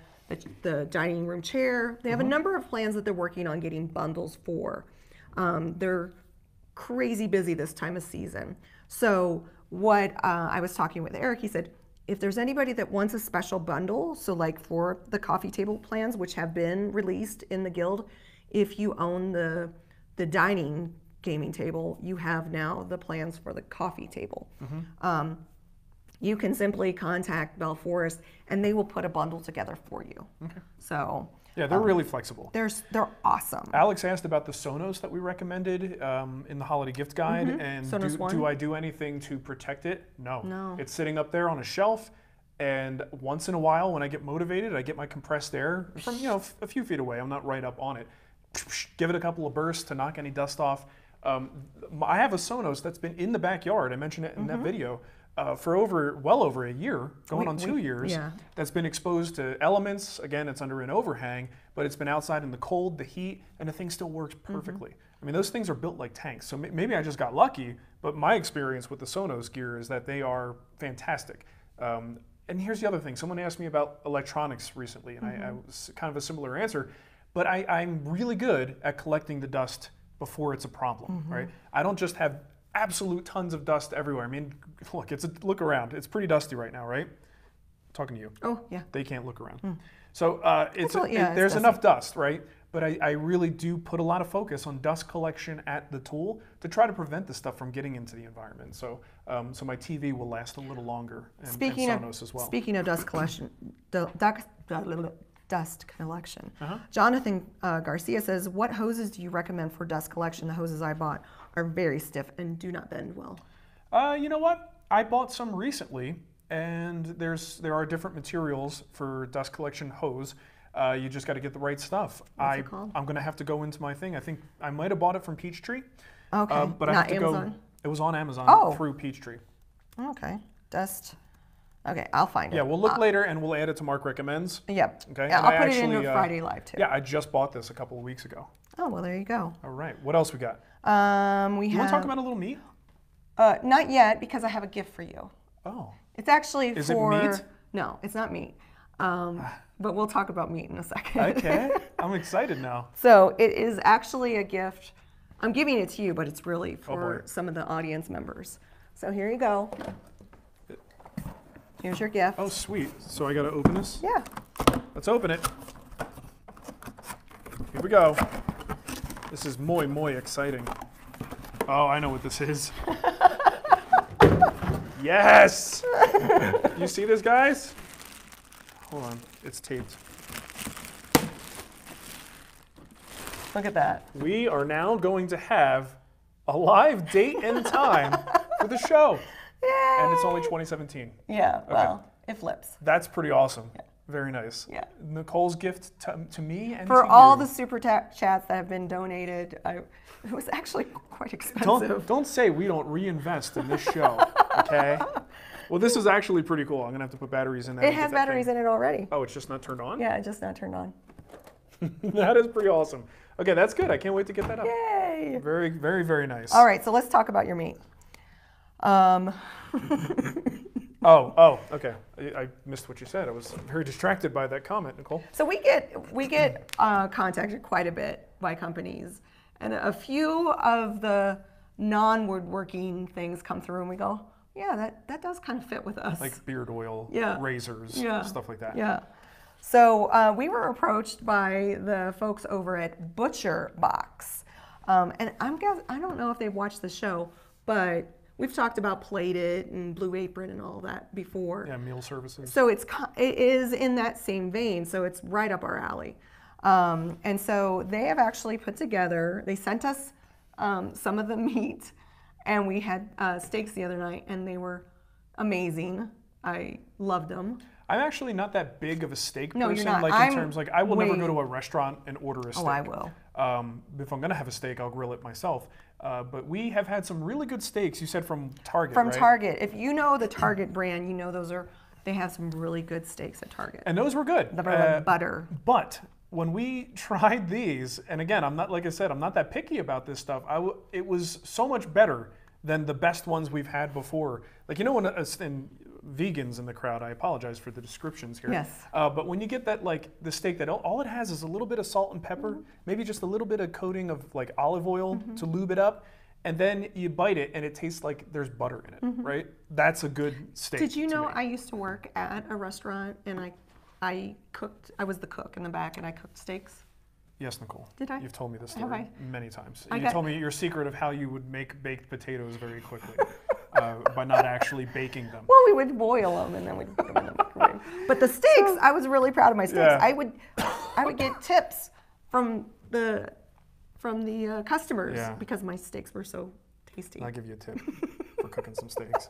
dining room chair. They have a number of plans that they're working on getting bundles for. They're crazy busy this time of season. So what I was talking with Eric, he said, if there's anybody that wants a special bundle, so like for the coffee table plans, which have been released in the guild, if you own the dining gaming table, you have now the plans for the coffee table. You can simply contact Bell Forest and they will put a bundle together for you. So yeah, they're really flexible. They're awesome. Alex asked about the Sonos that we recommended in the holiday gift guide, and Sonos One. Do I do anything to protect it? No. It's sitting up there on a shelf, and once in a while, when I get motivated, I get my compressed air from a few feet away. I'm not right up on it. Give it a couple of bursts to knock any dust off. I have a Sonos that's been in the backyard. I mentioned it in that video. For well over a year, going on 2 years, that's been exposed to elements. Again, it's under an overhang, but it's been outside in the cold, the heat, and the thing still works perfectly. I mean, those things are built like tanks, so maybe I just got lucky, but my experience with the Sonos gear is that they are fantastic. And here's the other thing. Someone asked me about electronics recently, and I was kind of a similar answer, but I'm really good at collecting the dust before it's a problem, right? I don't just have absolute tons of dust everywhere. I mean, look around. It's pretty dusty right now, right? Talking to you. Oh, yeah. They can't look around. So dusty. there's enough dust, right? But I really do put a lot of focus on dust collection at the tool to try to prevent the stuff from getting into the environment. So so my TV will last a little longer, and Sonos as well. Speaking of dust collection, Jonathan Garcia says, what hoses do you recommend for dust collection? The hoses I bought are very stiff and do not bend well. You know what? I bought some recently, and there are different materials for dust collection hose. You just got to get the right stuff. What's it called? I'm going to have to go into my thing. I think I might have bought it from Peachtree. Okay, but I not have to Amazon? go. It was on Amazon through Peachtree. Okay, dust. Okay, I'll find it. Yeah, we'll look later and we'll add it to Marc Recommends. Yep. Okay. Yeah, I'll put it into Friday Live too. Yeah, I just bought this a couple of weeks ago. Oh, well, there you go. All right. What else we got? You want to talk about a little meat? Not yet, because I have a gift for you. Oh. It's actually Is for... it meat? No, it's not meat. But we'll talk about meat in a second. Okay. I'm excited now. So it is actually a gift I'm giving it to you, but it's really for some of the audience members. So here you go. Here's your gift. Oh, sweet. So I got to open this? Yeah. Let's open it. Here we go. This is muy exciting. Oh, I know what this is. Yes! You see this, guys? Hold on. It's taped. Look at that. We are now going to have a live date and time for the show. Yay! And it's only 2017. Yeah, well, it flips. That's pretty awesome. Yeah. Very nice. Yeah. Nicole's gift to me and for to all you. the super chats that have been donated, it was actually quite expensive. Don't say we don't reinvest in this show, okay? Well, this is actually pretty cool. I'm going to have to put batteries in there. It has batteries in it already. Oh, it's just not turned on? Yeah, it's just not turned on. That is pretty awesome. Okay, that's good. I can't wait to get that up. Yay! Very, very, very nice. All right, so let's talk about your meat. Oh, okay. I missed what you said. I was very distracted by that comment, Nicole. So we get contacted quite a bit by companies, and a few of the non-woodworking things come through, and we go, yeah, that does kind of fit with us. Like beard oil, razors, stuff like that. Yeah. So we were approached by the folks over at ButcherBox, and I don't know if they've watched the show, but we've talked about Plate It and Blue Apron and all that before. Yeah, meal services. So it is in that same vein, so it's right up our alley. And so they have actually put together, they sent us some of the meat, and we had steaks the other night, and they were amazing. I loved them. I'm actually not that big of a steak person. No, you're not. Like in terms, like I will never go to a restaurant and order a steak. Oh, I will. If I'm gonna have a steak, I'll grill it myself. But we have had some really good steaks. You said from Target, From right? Target. If you know the Target brand, you know they have some really good steaks at Target. And those were good. The like butter. But when we tried these, and again, I'm not, like I said, I'm not that picky about this stuff. It was so much better than the best ones we've had before. Like, you know, when and vegans in the crowd, I apologize for the descriptions here. Yes. But when you get that, like the steak that all it has is a little bit of salt and pepper, maybe just a little bit of coating of like olive oil to lube it up, and then you bite it and it tastes like there's butter in it, right? That's a good steak. Did you know I used to work at a restaurant and I was the cook in the back and I cooked steaks? Yes, Nicole. Did I? You've told me this Have story I? many times. I You got- told me your secret of how you would make baked potatoes very quickly by not actually baking them. Well, we would boil them and then we'd put them in the microwave. But the steaks, I was really proud of my steaks. Yeah. I would get tips from the customers because my steaks were so tasty. I'll give you a tip for cooking some steaks.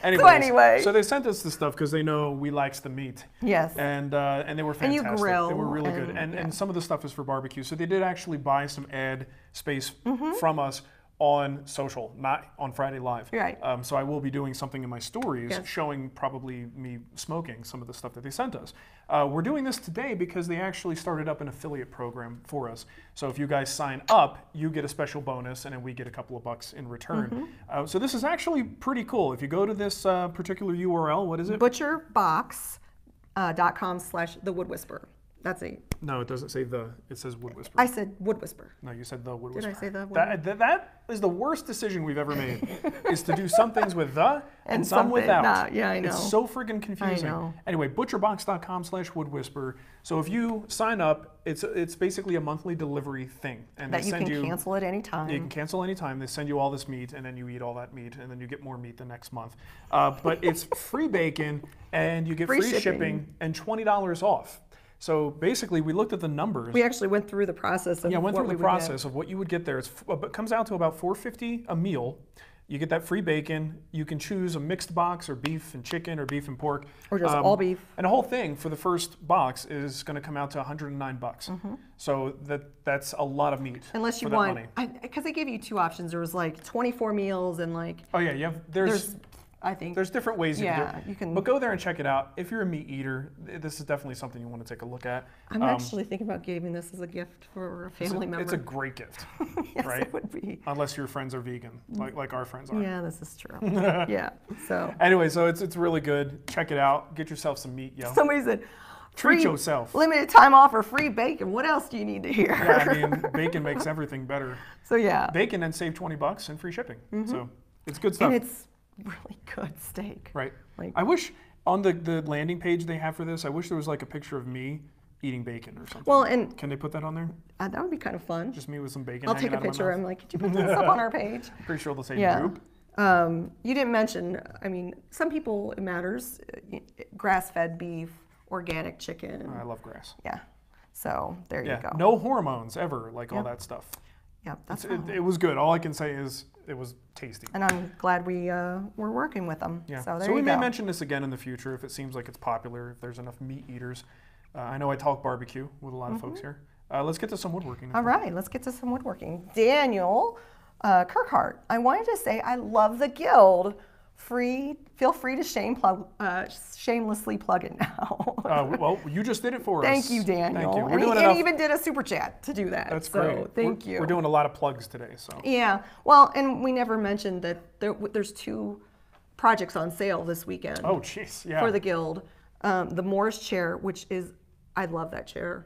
Anyway. So they sent us this stuff because they know we likes the meat. Yes. And they were And you fantastic. grill They were really good. and- And some of the stuff is for barbecue. So they did actually buy some ad space from us on social, not on Friday Live. Right. So I will be doing something in my stories Yes. showing probably me smoking some of the stuff that they sent us. We're doing this today because they actually started up an affiliate program for us. So if you guys sign up, you get a special bonus and then we get a couple of bucks in return. So this is actually pretty cool. If you go to this particular URL, what is it? ButcherBox.com/thewoodwhisperer. That's it. No, it doesn't say the, it says Wood Whisperer. I said wood whisperer. No, you said the Wood Did I Whisperer. say the wood That is the worst decision we've ever made, is to do some things with the and some something without. not. Yeah, I know. It's so friggin' confusing. I know. Anyway, butcherbox.com/woodwhisperer. So if you sign up, it's basically a monthly delivery thing. And That they you send can cancel at any time. You can cancel anytime. They send you all this meat, and then you eat all that meat, and then you get more meat the next month. But it's free bacon, and you get free shipping and $20 off. So basically, we looked at the numbers. We actually went through the process of Yeah, went what through we the would get. process of what you would get there. It comes out to about $4.50 a meal. You get that free bacon. You can choose a mixed box or beef and chicken or beef and pork. Or just all beef. And the whole thing for the first box is going to come out to $109. So that's a lot of meat. Unless you for that want, money. because they gave you two options. There was like 24 meals and like, Oh yeah, there's I think. There's different ways you can do Yeah, it. you can- But go there and check it out. If you're a meat eater, this is definitely something you want to take a look at. I'm actually thinking about giving this as a gift for a family member. It's a great gift, Yes, right? it would be. Unless your friends are vegan, like our friends are. Yeah, this is true. Yeah, so. Anyway, so it's really good. Check it out. Get yourself some meat, yo. Somebody said, Treat yourself. Limited time offer, free bacon. What else do you need to hear? Yeah, I mean, bacon makes everything better. So yeah. Bacon and save $20 and free shipping. So it's good stuff. And it's really good steak. Right. Like, I wish on the landing page they have for this, I wish there was like a picture of me eating bacon or something. well, and Can they put that on there? that would be kind of fun. Just me with some bacon. I'll take a hanging out of my picture. mouth? I'm like, could you put this up on our page? Pretty sure they'll say Yeah. nope. You didn't mention, I mean, some people it matters. Grass-fed beef, organic chicken. I love grass. Yeah. So there you go. No hormones ever, like all that stuff. Yeah, that's It was good. All I can say is it was tasty. and I'm glad we're working with them. Yeah. So there So we you may go. mention this again in the future if it seems like it's popular, if there's enough meat eaters. I know I talk barbecue with a lot of folks here. Let's get to some woodworking. All right, let's get to some woodworking. Daniel Kirkhart, I wanted to say I love the Guild. Feel free to shamelessly plug it now. Well, you just did it for us. Thank you, Daniel. Thank you. We're And doing he enough. even did a super chat to do that. That's so great. Thank you. We're doing a lot of plugs today. So Yeah. Well, and we never mentioned that there's 2 projects on sale this weekend. Oh, jeez. Yeah. For the Guild. The Morris chair, which is, I love that chair.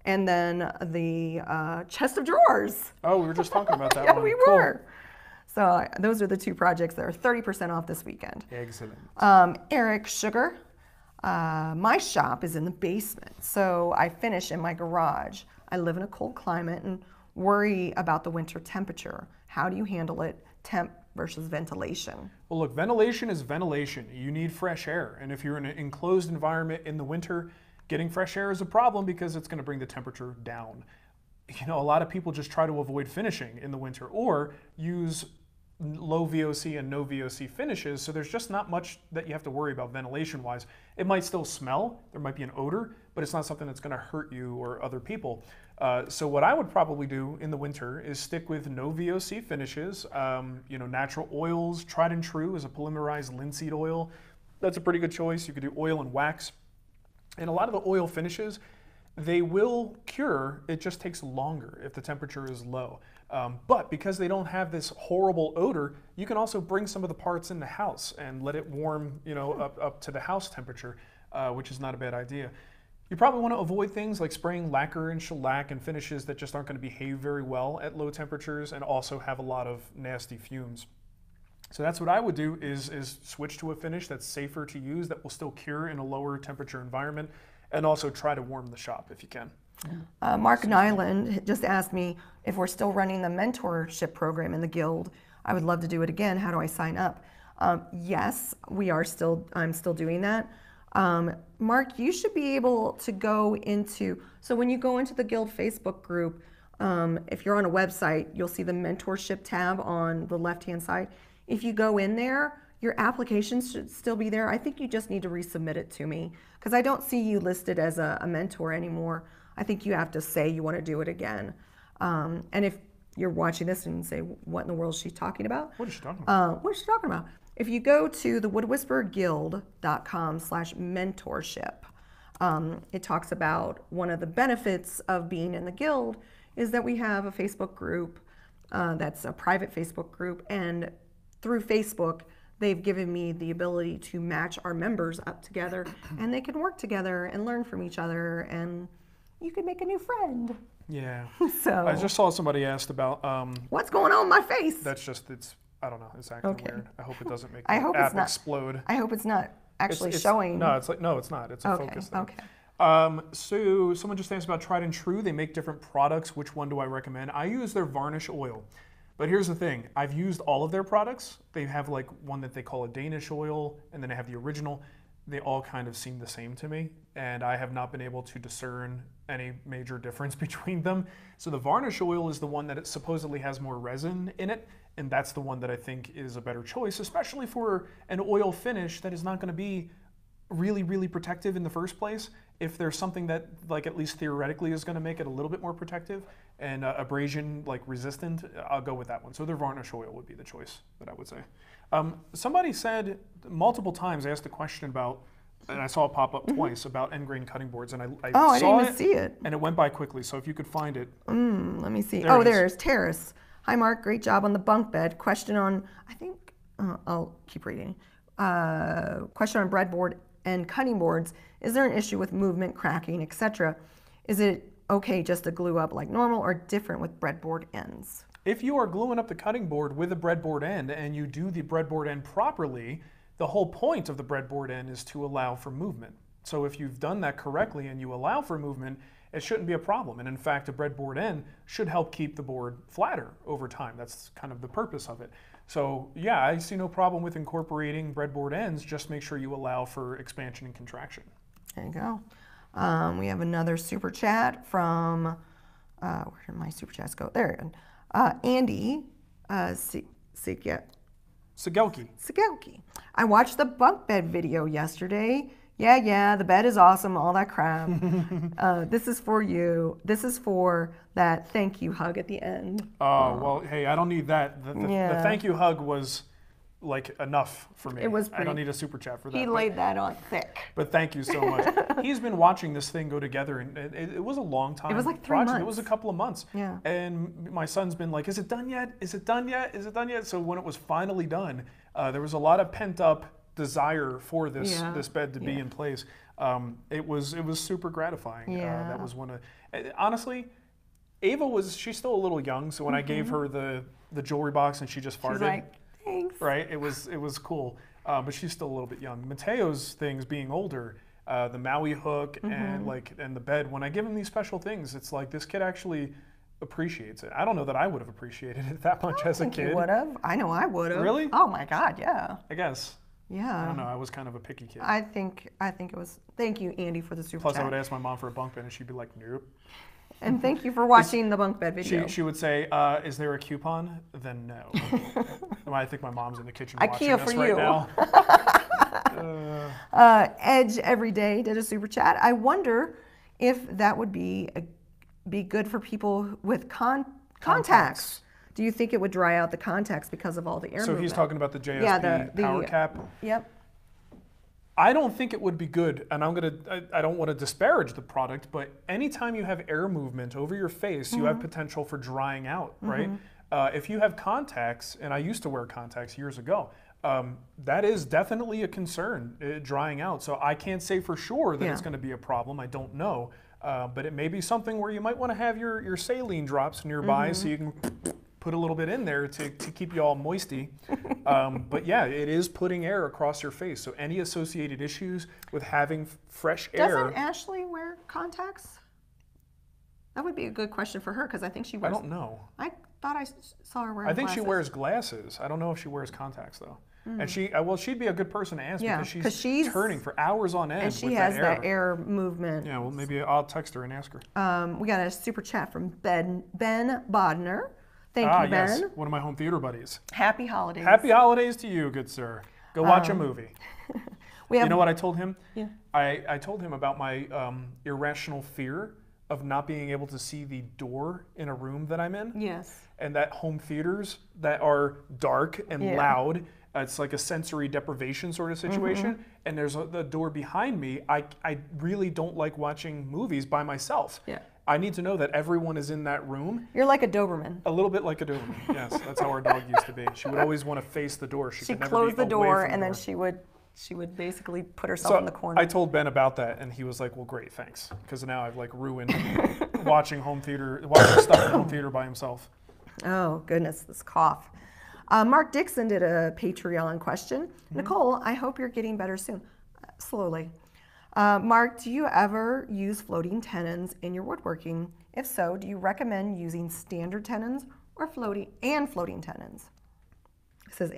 And then the chest of drawers. Oh, we were just talking about that Yeah, one. we Cool. were. So those are the 2 projects that are 30% off this weekend. Excellent. Eric Sugar, my shop is in the basement, so I finish in my garage. I live in a cold climate and worry about the winter temperature. How do you handle it, temp versus ventilation? Well, look, ventilation is ventilation. You need fresh air. And if you're in an enclosed environment in the winter, getting fresh air is a problem because it's going to bring the temperature down. You know, a lot of people just try to avoid finishing in the winter or use low VOC and no VOC finishes, so there's just not much that you have to worry about ventilation-wise. It might still smell, there might be an odor, but it's not something that's going to hurt you or other people. So what I would probably do in the winter is stick with no VOC finishes. You know, natural oils, tried and true is a polymerized linseed oil. That's a pretty good choice. You could do oil and wax. And a lot of the oil finishes, they will cure, it just takes longer if the temperature is low. But because they don't have this horrible odor, you can also bring some of the parts in the house and let it warm, you know, up to the house temperature, which is not a bad idea. You probably want to avoid things like spraying lacquer and shellac and finishes that just aren't going to behave very well at low temperatures and also have a lot of nasty fumes. So that's what I would do is switch to a finish that's safer to use, that will still cure in a lower temperature environment, and also try to warm the shop if you can. Mark Nyland just asked me if we're still running the mentorship program in the Guild. I would love to do it again. How do I sign up? Yes, I'm still doing that. Mark, you should be able to go into, so when you go into the Guild Facebook group, if you're on a website, you'll see the mentorship tab on the left-hand side. If you go in there, your application should still be there. I think you just need to resubmit it to me because I don't see you listed as a mentor anymore. I think you have to say you want to do it again. And if you're watching this and say, what in the world is she talking about? What is she talking about? What is she talking about? If you go to the woodwhispererguild.com/mentorship, it talks about one of the benefits of being in the Guild is that we have a Facebook group that's a private Facebook group, and through Facebook, they've given me the ability to match our members up together, and they can work together and learn from each other, and you can make a new friend. Yeah. So I just saw somebody asked about. what's going on with my face? That's just, I don't know, it's acting Okay. weird. I hope it doesn't make I the hope app it's not explode. I hope it's not actually It's- showing. No, it's not. It's a Okay, focus thing. okay. So someone just asked about tried and true. They make different products. Which one do I recommend? I use their varnish oil. But here's the thing. I've used all of their products. They have like one that they call a Danish oil, and then I have the original. They all kind of seem the same to me, and I have not been able to discern any major difference between them. So the varnish oil is the one that it supposedly has more resin in it, and that's the one that I think is a better choice, especially for an oil finish that is not going to be really, really protective in the first place. If there's something that, like, at least theoretically is going to make it a little bit more protective and abrasion, like, resistant, I'll go with that one. So their varnish oil would be the choice that I would say. Somebody said multiple times, asked a question about, and I saw it pop up twice, about end grain cutting boards, and I I saw didn't even see it. and it went by quickly. So if you could find it. Let me see. There it is. There's Terrace. Hi, Mark. Great job on the bunk bed. Question on, I think, I'll keep reading. Question on breadboard end cutting boards, is there an issue with movement, cracking, etc.? Is it okay just to glue up like normal or different with breadboard ends? If you are gluing up the cutting board with a breadboard end and you do the breadboard end properly, the whole point of the breadboard end is to allow for movement. So if you've done that correctly and you allow for movement, it shouldn't be a problem. And in fact, a breadboard end should help keep the board flatter over time. That's kind of the purpose of it. So yeah, I see no problem with incorporating breadboard ends. Just make sure you allow for expansion and contraction. There you go. We have another super chat from, where did my super chats go? There you go. Andy Sigelki. I watched the bunk bed video yesterday. Yeah, the bed is awesome, all that crap. This is for you. This is for that thank you hug at the end. Oh, well, hey, I don't need that. The thank you hug was like enough for me. It was I don't need a super chat for that. He laid that on thick. But thank you so much. He's been watching this thing go together, and it was a long time. It was like 3 months. It was a couple of months. Yeah. And my son's been like, is it done yet? Is it done yet? Is it done yet? So when it was finally done, there was a lot of pent up desire for this bed to be in place. It was super gratifying. Yeah. That was one of, honestly, Ava she's still a little young, so when I gave her the jewelry box and she just farted. She's like, thanks. Right, it was cool, but she's still a little bit young. Mateo's things being older, the Maui hook and the bed. When I give him these special things, it's like this kid actually appreciates it. I don't know that I would have appreciated it that much as a kid. You would have. I know I would have. Really? Oh my God, yeah. I guess. Yeah. I don't know. I was kind of a picky kid. I think it was. Thank you, Andy, for the super Plus, chat. I would ask my mom for a bunk bed, and she'd be like, "Nope." And thank you for watching the bunk bed video. She would say, "Is there a coupon?" Then no. Well, I think my mom's in the kitchen watching IKEA this for right you. now. Edge Everyday did a super chat. I wonder if that would be good for people with contacts. Do you think it would dry out the contacts because of all the air movement? So he's talking about the JSP power cap. Yep. I don't think it would be good, and I don't want to disparage the product, but anytime you have air movement over your face, you have potential for drying out, right? If you have contacts, and I used to wear contacts years ago, that is definitely a concern, drying out. So I can't say for sure that it's going to be a problem. I don't know, but it may be something where you might want to have your saline drops nearby so you can put a little bit in there to keep you all moisty. But yeah, it is putting air across your face. So any associated issues with having fresh air. Doesn't Ashley wear contacts? That would be a good question for her because I think she wears. I don't know. I thought I saw her wearing I think glasses. she wears glasses. I don't know if she wears contacts though. And she'd be a good person to ask because she's turning for hours on end. And she with has that air movement. Yeah, well maybe I'll text her and ask her. We got a super chat from Ben Bodner. Thank you, Ben. Yes, one of my home theater buddies. Happy holidays. Happy holidays to you, good sir. Go watch a movie. You know what I told him? Yeah. I told him about my irrational fear of not being able to see the door in a room that I'm in. Yes. And that home theaters that are dark and loud, it's like a sensory deprivation sort of situation. And there's the door behind me. I really don't like watching movies by myself. Yeah. I need to know that everyone is in that room. You're like a Doberman. A little bit like a Doberman, yes. That's how our dog used to be. She would always want to face the door. She could never closed be the away door from and the then door. she would basically put herself in the corner. I told Ben about that and he was like, well, great, thanks. Because now I've like ruined watching stuff in home theater by himself. Oh, goodness, this cough. Mark Dixon did a Patreon question. Nicole, I hope you're getting better soon. Slowly. Mark, do you ever use floating tenons in your woodworking? If so, do you recommend using standard tenons or floating tenons? It says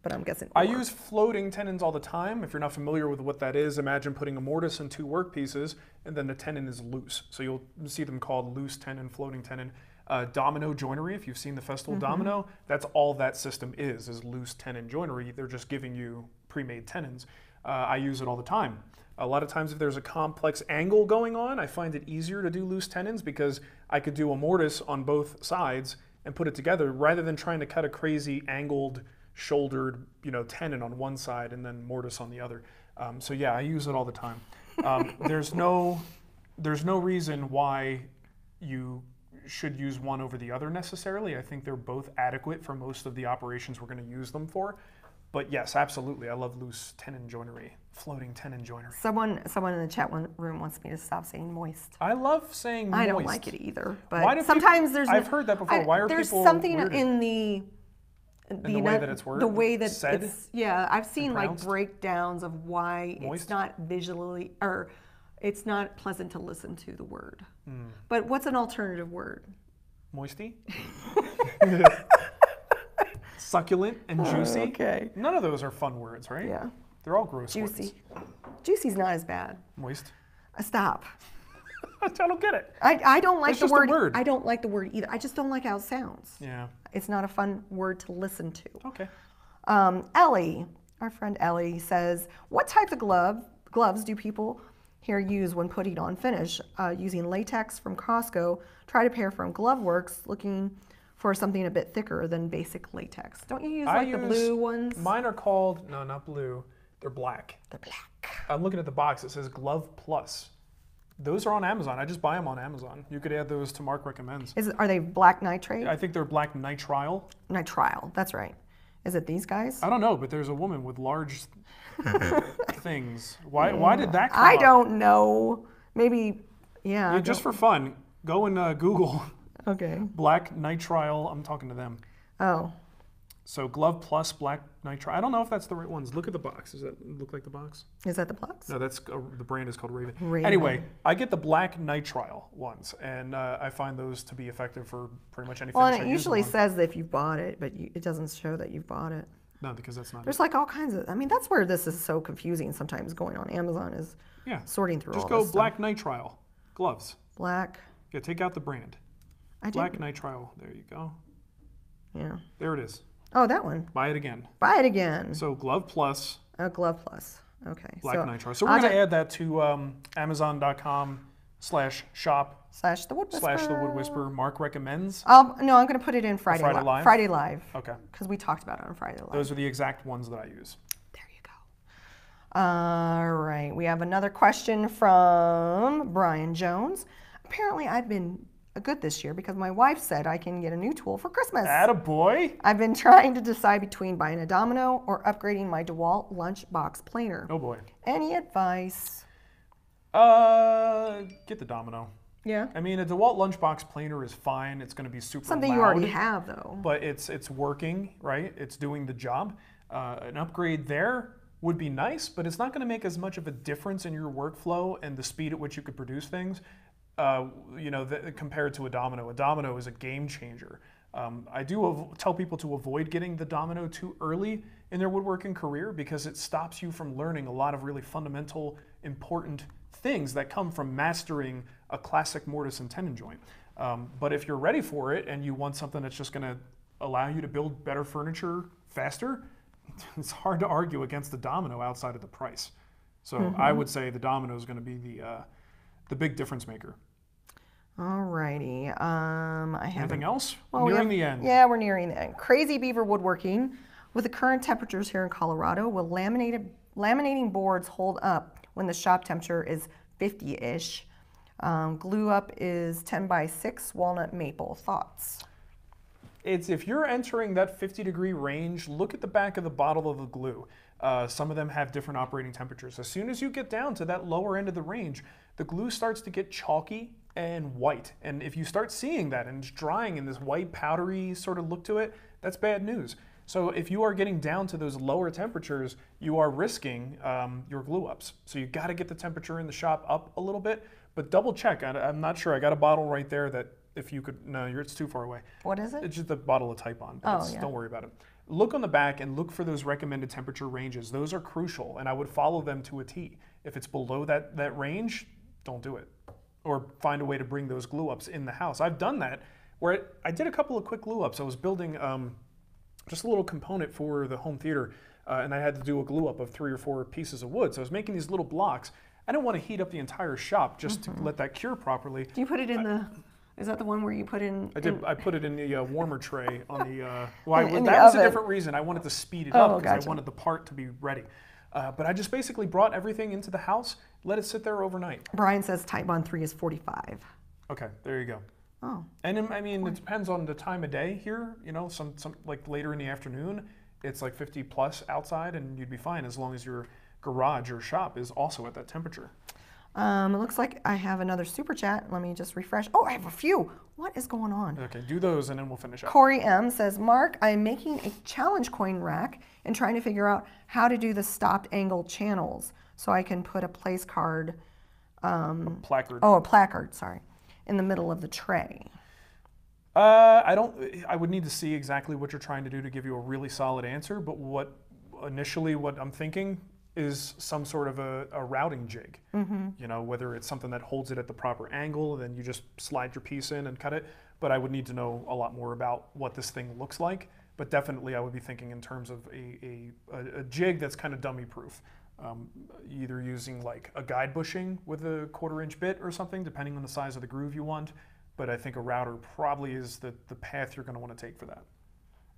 but I'm guessing I use floating tenons all the time. If you're not familiar with what that is, imagine putting a mortise and two workpieces, and then the tenon is loose. So you'll see them called loose tenon, floating tenon. Domino joinery, if you've seen the Festival Domino, that's all that system is loose tenon joinery. They're just giving you pre-made tenons. I use it all the time. A lot of times if there's a complex angle going on, I find it easier to do loose tenons because I could do a mortise on both sides and put it together rather than trying to cut a crazy angled, shouldered, tenon on one side and then mortise on the other. So yeah, I use it all the time. There's no reason why you should use one over the other necessarily. I think they're both adequate for most of the operations we're going to use them for. But yes, absolutely. I love loose tenon joinery, floating tenon joinery. Someone in the chat room wants me to stop saying moist. I love saying moist. I don't like it either. But Why do sometimes people, there's. I've heard that before. Why are there's people something weirded? in the way that it's worded? The way that said? it's, yeah, I've seen like pronounced? breakdowns of why Moist? it's not visually, or it's not pleasant to listen to the word. But what's an alternative word? Moisty? Succulent and juicy? Okay. None of those are fun words, right? Yeah. They're all gross Juicy. words. Juicy's not as bad. Moist? Stop. I don't get it. I don't like It's the just a word. word. I don't like the word either. I just don't like how it sounds. Yeah. It's not a fun word to listen to. Okay. Ellie, our friend Ellie says, what types of gloves do people here use when putting on finish? Using latex from Costco, try to pair from GloveWorks, looking for something a bit thicker than basic latex. Don't you use the blue ones? Mine are called, no, not blue. They're black. They're black. I'm looking at the box. It says Glove Plus. Those are on Amazon. I just buy them on Amazon. You could add those to Marc Recommends. Are they black nitrate? I think they're black nitrile. Nitrile, that's right. Is it these guys? I don't know, but there's a woman with large things. Why did that come I up? don't know. Maybe, yeah. Just for fun, go and Google Okay. black nitrile. I'm talking to them. Oh. So Glove Plus Black Nitrile. I don't know if that's the right ones. Look at the box. Does that look like the box? Is that the box? No, that's the brand is called Raven. Raven. Anyway, I get the black nitrile ones, and I find those to be effective for pretty much any Well, finish and I it use them usually on. says that if you've bought it, but it doesn't show that you've bought it. No, because that's not There's it. like all kinds of, I mean, that's where this is so confusing sometimes going on Amazon is sorting through Just all go this black nitrile gloves. Black. Yeah, take out the brand. Black nitrile. There you go. Yeah. There it is. Oh, that one. Buy it again. Buy it again. So Glove Plus. Glove Plus. Okay. Black nitrile. So we're going to add that to Amazon.com/shop/The Wood Whisperer. Marc Recommends. No, I'm going to put it in Friday Live? Friday Live. Okay. Because we talked about it on Friday Live. Those are the exact ones that I use. There you go. All right. We have another question from Brian Jones. Apparently, I've been good this year because my wife said I can get a new tool for Christmas. Attaboy. I've been trying to decide between buying a domino or upgrading my DeWalt Lunchbox planer. Oh boy. Any advice? Get the domino. Yeah. I mean, a DeWalt Lunchbox planer is fine. It's going to be super Something loud, you already have, though. but it's working, right? It's doing the job. An upgrade there would be nice, but it's not going to make as much of a difference in your workflow and the speed at which you could produce things. Compared to a domino. A domino is a game changer. I do tell people to avoid getting the domino too early in their woodworking career because it stops you from learning a lot of really fundamental, important things that come from mastering a classic mortise and tenon joint. But if you're ready for it and you want something that's just going to allow you to build better furniture faster, it's hard to argue against the domino outside of the price. So I would say the domino is going to be the big difference maker. Alrighty. I have Anything else? Well, Nearing the end. Yeah, we're nearing the end. Crazy Beaver Woodworking. With the current temperatures here in Colorado, will laminating boards hold up when the shop temperature is 50-ish? Glue up is 10x6 walnut maple. Thoughts? If you're entering that 50-degree range, look at the back of the bottle of the glue. Some of them have different operating temperatures. As soon as you get down to that lower end of the range, the glue starts to get chalky and white. And if you start seeing that and it's drying in this white powdery sort of look to it, that's bad news. So if you are getting down to those lower temperatures, you are risking your glue ups. So you got to get the temperature in the shop up a little bit, but double check. I'm not sure. I got a bottle right there that if you could, no, it's too far away. What is it? It's just a bottle of Type On, but don't worry about it. Look on the back and look for those recommended temperature ranges. Those are crucial, and I would follow them to a T. If it's below that range, don't do it. Or find a way to bring those glue ups in the house. I've done that where I did a couple of quick glue ups. I was building just a little component for the home theater, and I had to do a glue up of 3 or 4 pieces of wood. So I was making these little blocks. I didn't want to heat up the entire shop just to let that cure properly. Do you put it in is that the one where you put in? I put it in the warmer tray on the, in the that was a oven. different reason. I wanted to speed it up because gotcha. I wanted the part to be ready. But I just basically brought everything into the house, let it sit there overnight. Brian says Type On 3 is 45. Okay, there you go. Oh. And I mean, it depends on the time of day here. You know, some like later in the afternoon, it's like 50 plus outside, and you'd be fine as long as your garage or shop is also at that temperature. It looks like I have another super chat. Let me just refresh. Oh, I have a few. What is going on? Okay, do those and then we'll finish up. Corey M says, Mark, I'm making a challenge coin rack and trying to figure out how to do the stopped angle channels so I can put a place card. Placard. Oh, a placard, sorry, in the middle of the tray. I would need to see exactly what you're trying to do to give you a really solid answer, but what I'm thinking is some sort of a routing jig. You know, whether it's something that holds it at the proper angle, then you just slide your piece in and cut it. But I would need to know a lot more about what this thing looks like. But definitely I would be thinking in terms of a jig that's kind of dummy proof. Either using like a guide bushing with a 1/4 inch bit or something, depending on the size of the groove you want. But I think a router probably is the path you're going to want to take for that.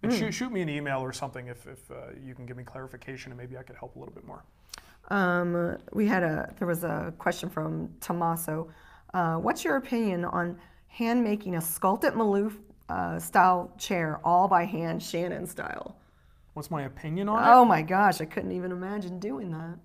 And shoot me an email or something if you can give me clarification, and maybe I could help a little bit more. There was a question from Tommaso. What's your opinion on hand making a sculpted Maloof style chair all by hand, Shannon style? What's my opinion on it? Oh my gosh, I couldn't even imagine doing that.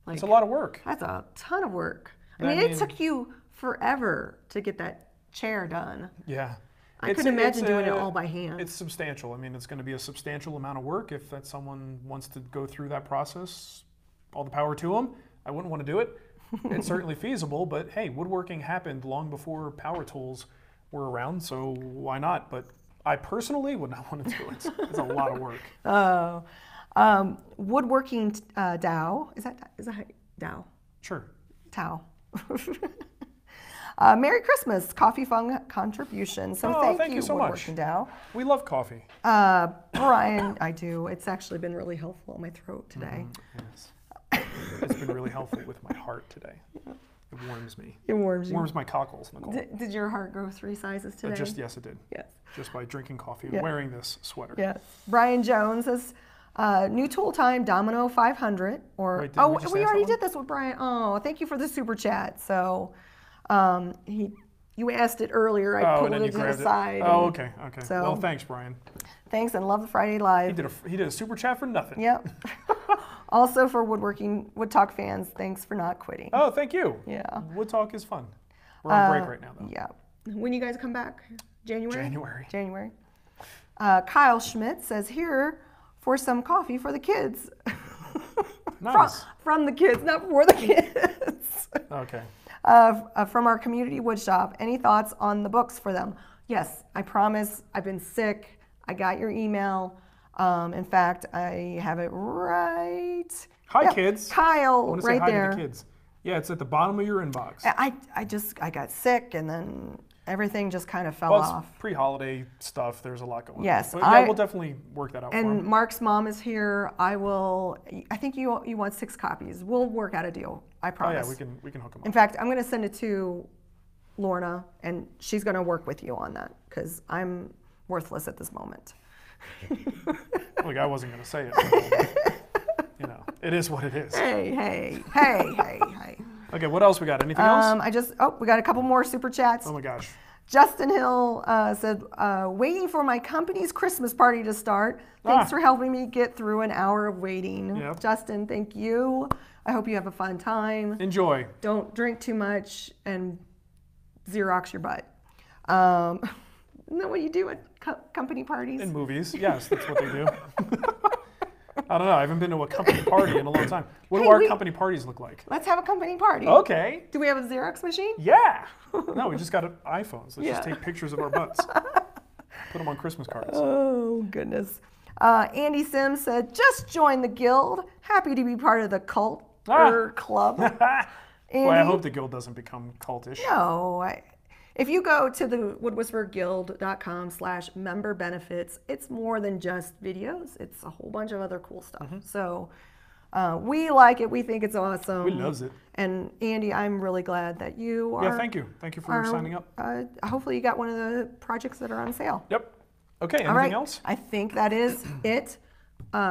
Like, it's a lot of work. That's a ton of work. I mean, it took you forever to get that chair done. Yeah. I couldn't imagine doing it all by hand. It's substantial. I mean, it's going to be a substantial amount of work. If that someone wants to go through that process, all the power to them. I wouldn't want to do it. It's certainly feasible, but hey, woodworking happened long before power tools were around, so why not? But I personally would not want to do it. It's a lot of work. Woodworking Dow. Is that Dow? Sure. Tao. Merry Christmas, Coffee Fund contribution. So thank you so much. Dow. We love coffee. Brian, I do. It's actually been really helpful in my throat today. Yes. It's been really helpful with my heart today. It warms me. It warms you. Warms my cockles, Nicole. Did your heart grow 3 sizes today? Yes, it did. Yes. Just by drinking coffee and wearing this sweater. Yes. Brian Jones says, new tool time, Domino 500. Wait, we already did this with Brian. Oh, thank you for the super chat. So you asked it earlier. I pulled it to the side. Oh, okay. So, well, thanks, Brian. Thanks, and love the Friday Live. He did a super chat for nothing. Yep. Also for Wood Talk fans, thanks for not quitting. Oh, thank you. Yeah. Wood Talk is fun. We're on break right now, though. Yeah. When you guys come back? January? January. Kyle Schmidt says, here for some coffee for the kids. Nice. From the kids, not for the kids. Okay. From our community wood shop. Any thoughts on the books for them? Yes, I promise. I've been sick. I got your email. In fact, I have it right. Hi, kids. Kyle, right say hi there. To the kids. Yeah, it's at the bottom of your inbox. I got sick, and then everything just kind of fell off. It's pre-holiday stuff. There's a lot going on. Yes, But yeah, we'll definitely work that out. And Mark's mom is here. I think you want 6 copies. We'll work out a deal. I promise. Oh yeah, we can hook them up. In fact, I'm going to send it to Lorna, and she's going to work with you on that because I'm worthless at this moment. Look, I wasn't going to say it. You know, it is what it is. Hey. Okay, what else we got? Anything else? We got a couple more super chats. Oh my gosh. Justin Hill said, waiting for my company's Christmas party to start. Thanks for helping me get through an hour of waiting. Yep. Justin, thank you. I hope you have a fun time. Enjoy. Don't drink too much and Xerox your butt. Isn't that what you do at company parties? In movies, yes, that's what they do. I don't know. I haven't been to a company party in a long time. What do our company parties look like? Let's have a company party. Okay. Do we have a Xerox machine? Yeah. No, we just got iPhones. Let's just take pictures of our butts. Put them on Christmas cards. Oh, goodness. Andy Sims said, just joined the Guild. Happy to be part of the cult club. Boy, I hope the Guild doesn't become cultish. No. If you go to the woodwhispererguild.com/member benefits, it's more than just videos. It's a whole bunch of other cool stuff. Mm-hmm. So we like it. We think it's awesome. We loves it. And Andy, I'm really glad that you are. Yeah, thank you. Thank you for signing up. Hopefully you got one of the projects that are on sale. Yep. Okay, anything else? I think that is it.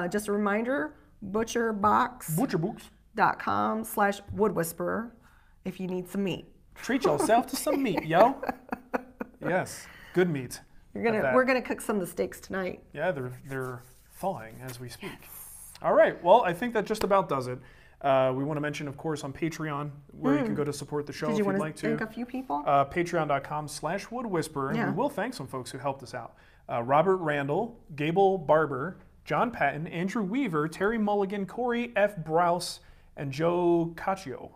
Just a reminder, butcherbox.com/woodwhisperer if you need some meat. Treat yourself to some meat, yo. Yes, good meat. We're gonna cook some of the steaks tonight. Yeah, they're thawing as we speak. All right, well, I think that just about does it. We want to mention, of course, on Patreon, where you can go to support the show if you'd like to. Thank a few people? Patreon.com/woodwhisperer, and we will thank some folks who helped us out. Robert Randall, Gable Barber, John Patton, Andrew Weaver, Terry Mulligan, Corey F. Browse, and Joe Caccio.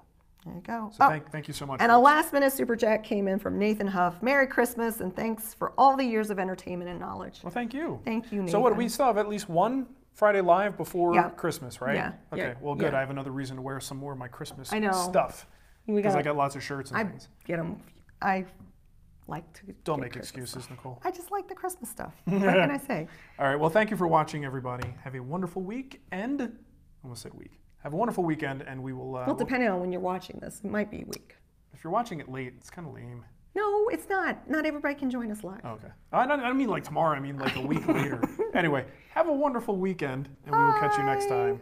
There you go. So thank you so much. And a last-minute super chat came in from Nathan Huff. Merry Christmas, and thanks for all the years of entertainment and knowledge. Well, thank you. Thank you, Nathan. So what, we still have at least one Friday Live before Christmas, right? Yeah. Okay, well, good. I have another reason to wear some more of my Christmas stuff. Because I got lots of shirts and things. Get them. I like to Don't make excuses, Nicole. I just like the Christmas stuff. What can I say? All right, well, thank you for watching, everybody. Have a wonderful week and... I almost said week. Have a wonderful weekend, and we will... well, depending on when you're watching this, it might be a week. If you're watching it late, it's kind of lame. No, it's not. Not everybody can join us live. Okay. I don't mean like tomorrow. I mean like a week later. Anyway, have a wonderful weekend, and we will catch you next time.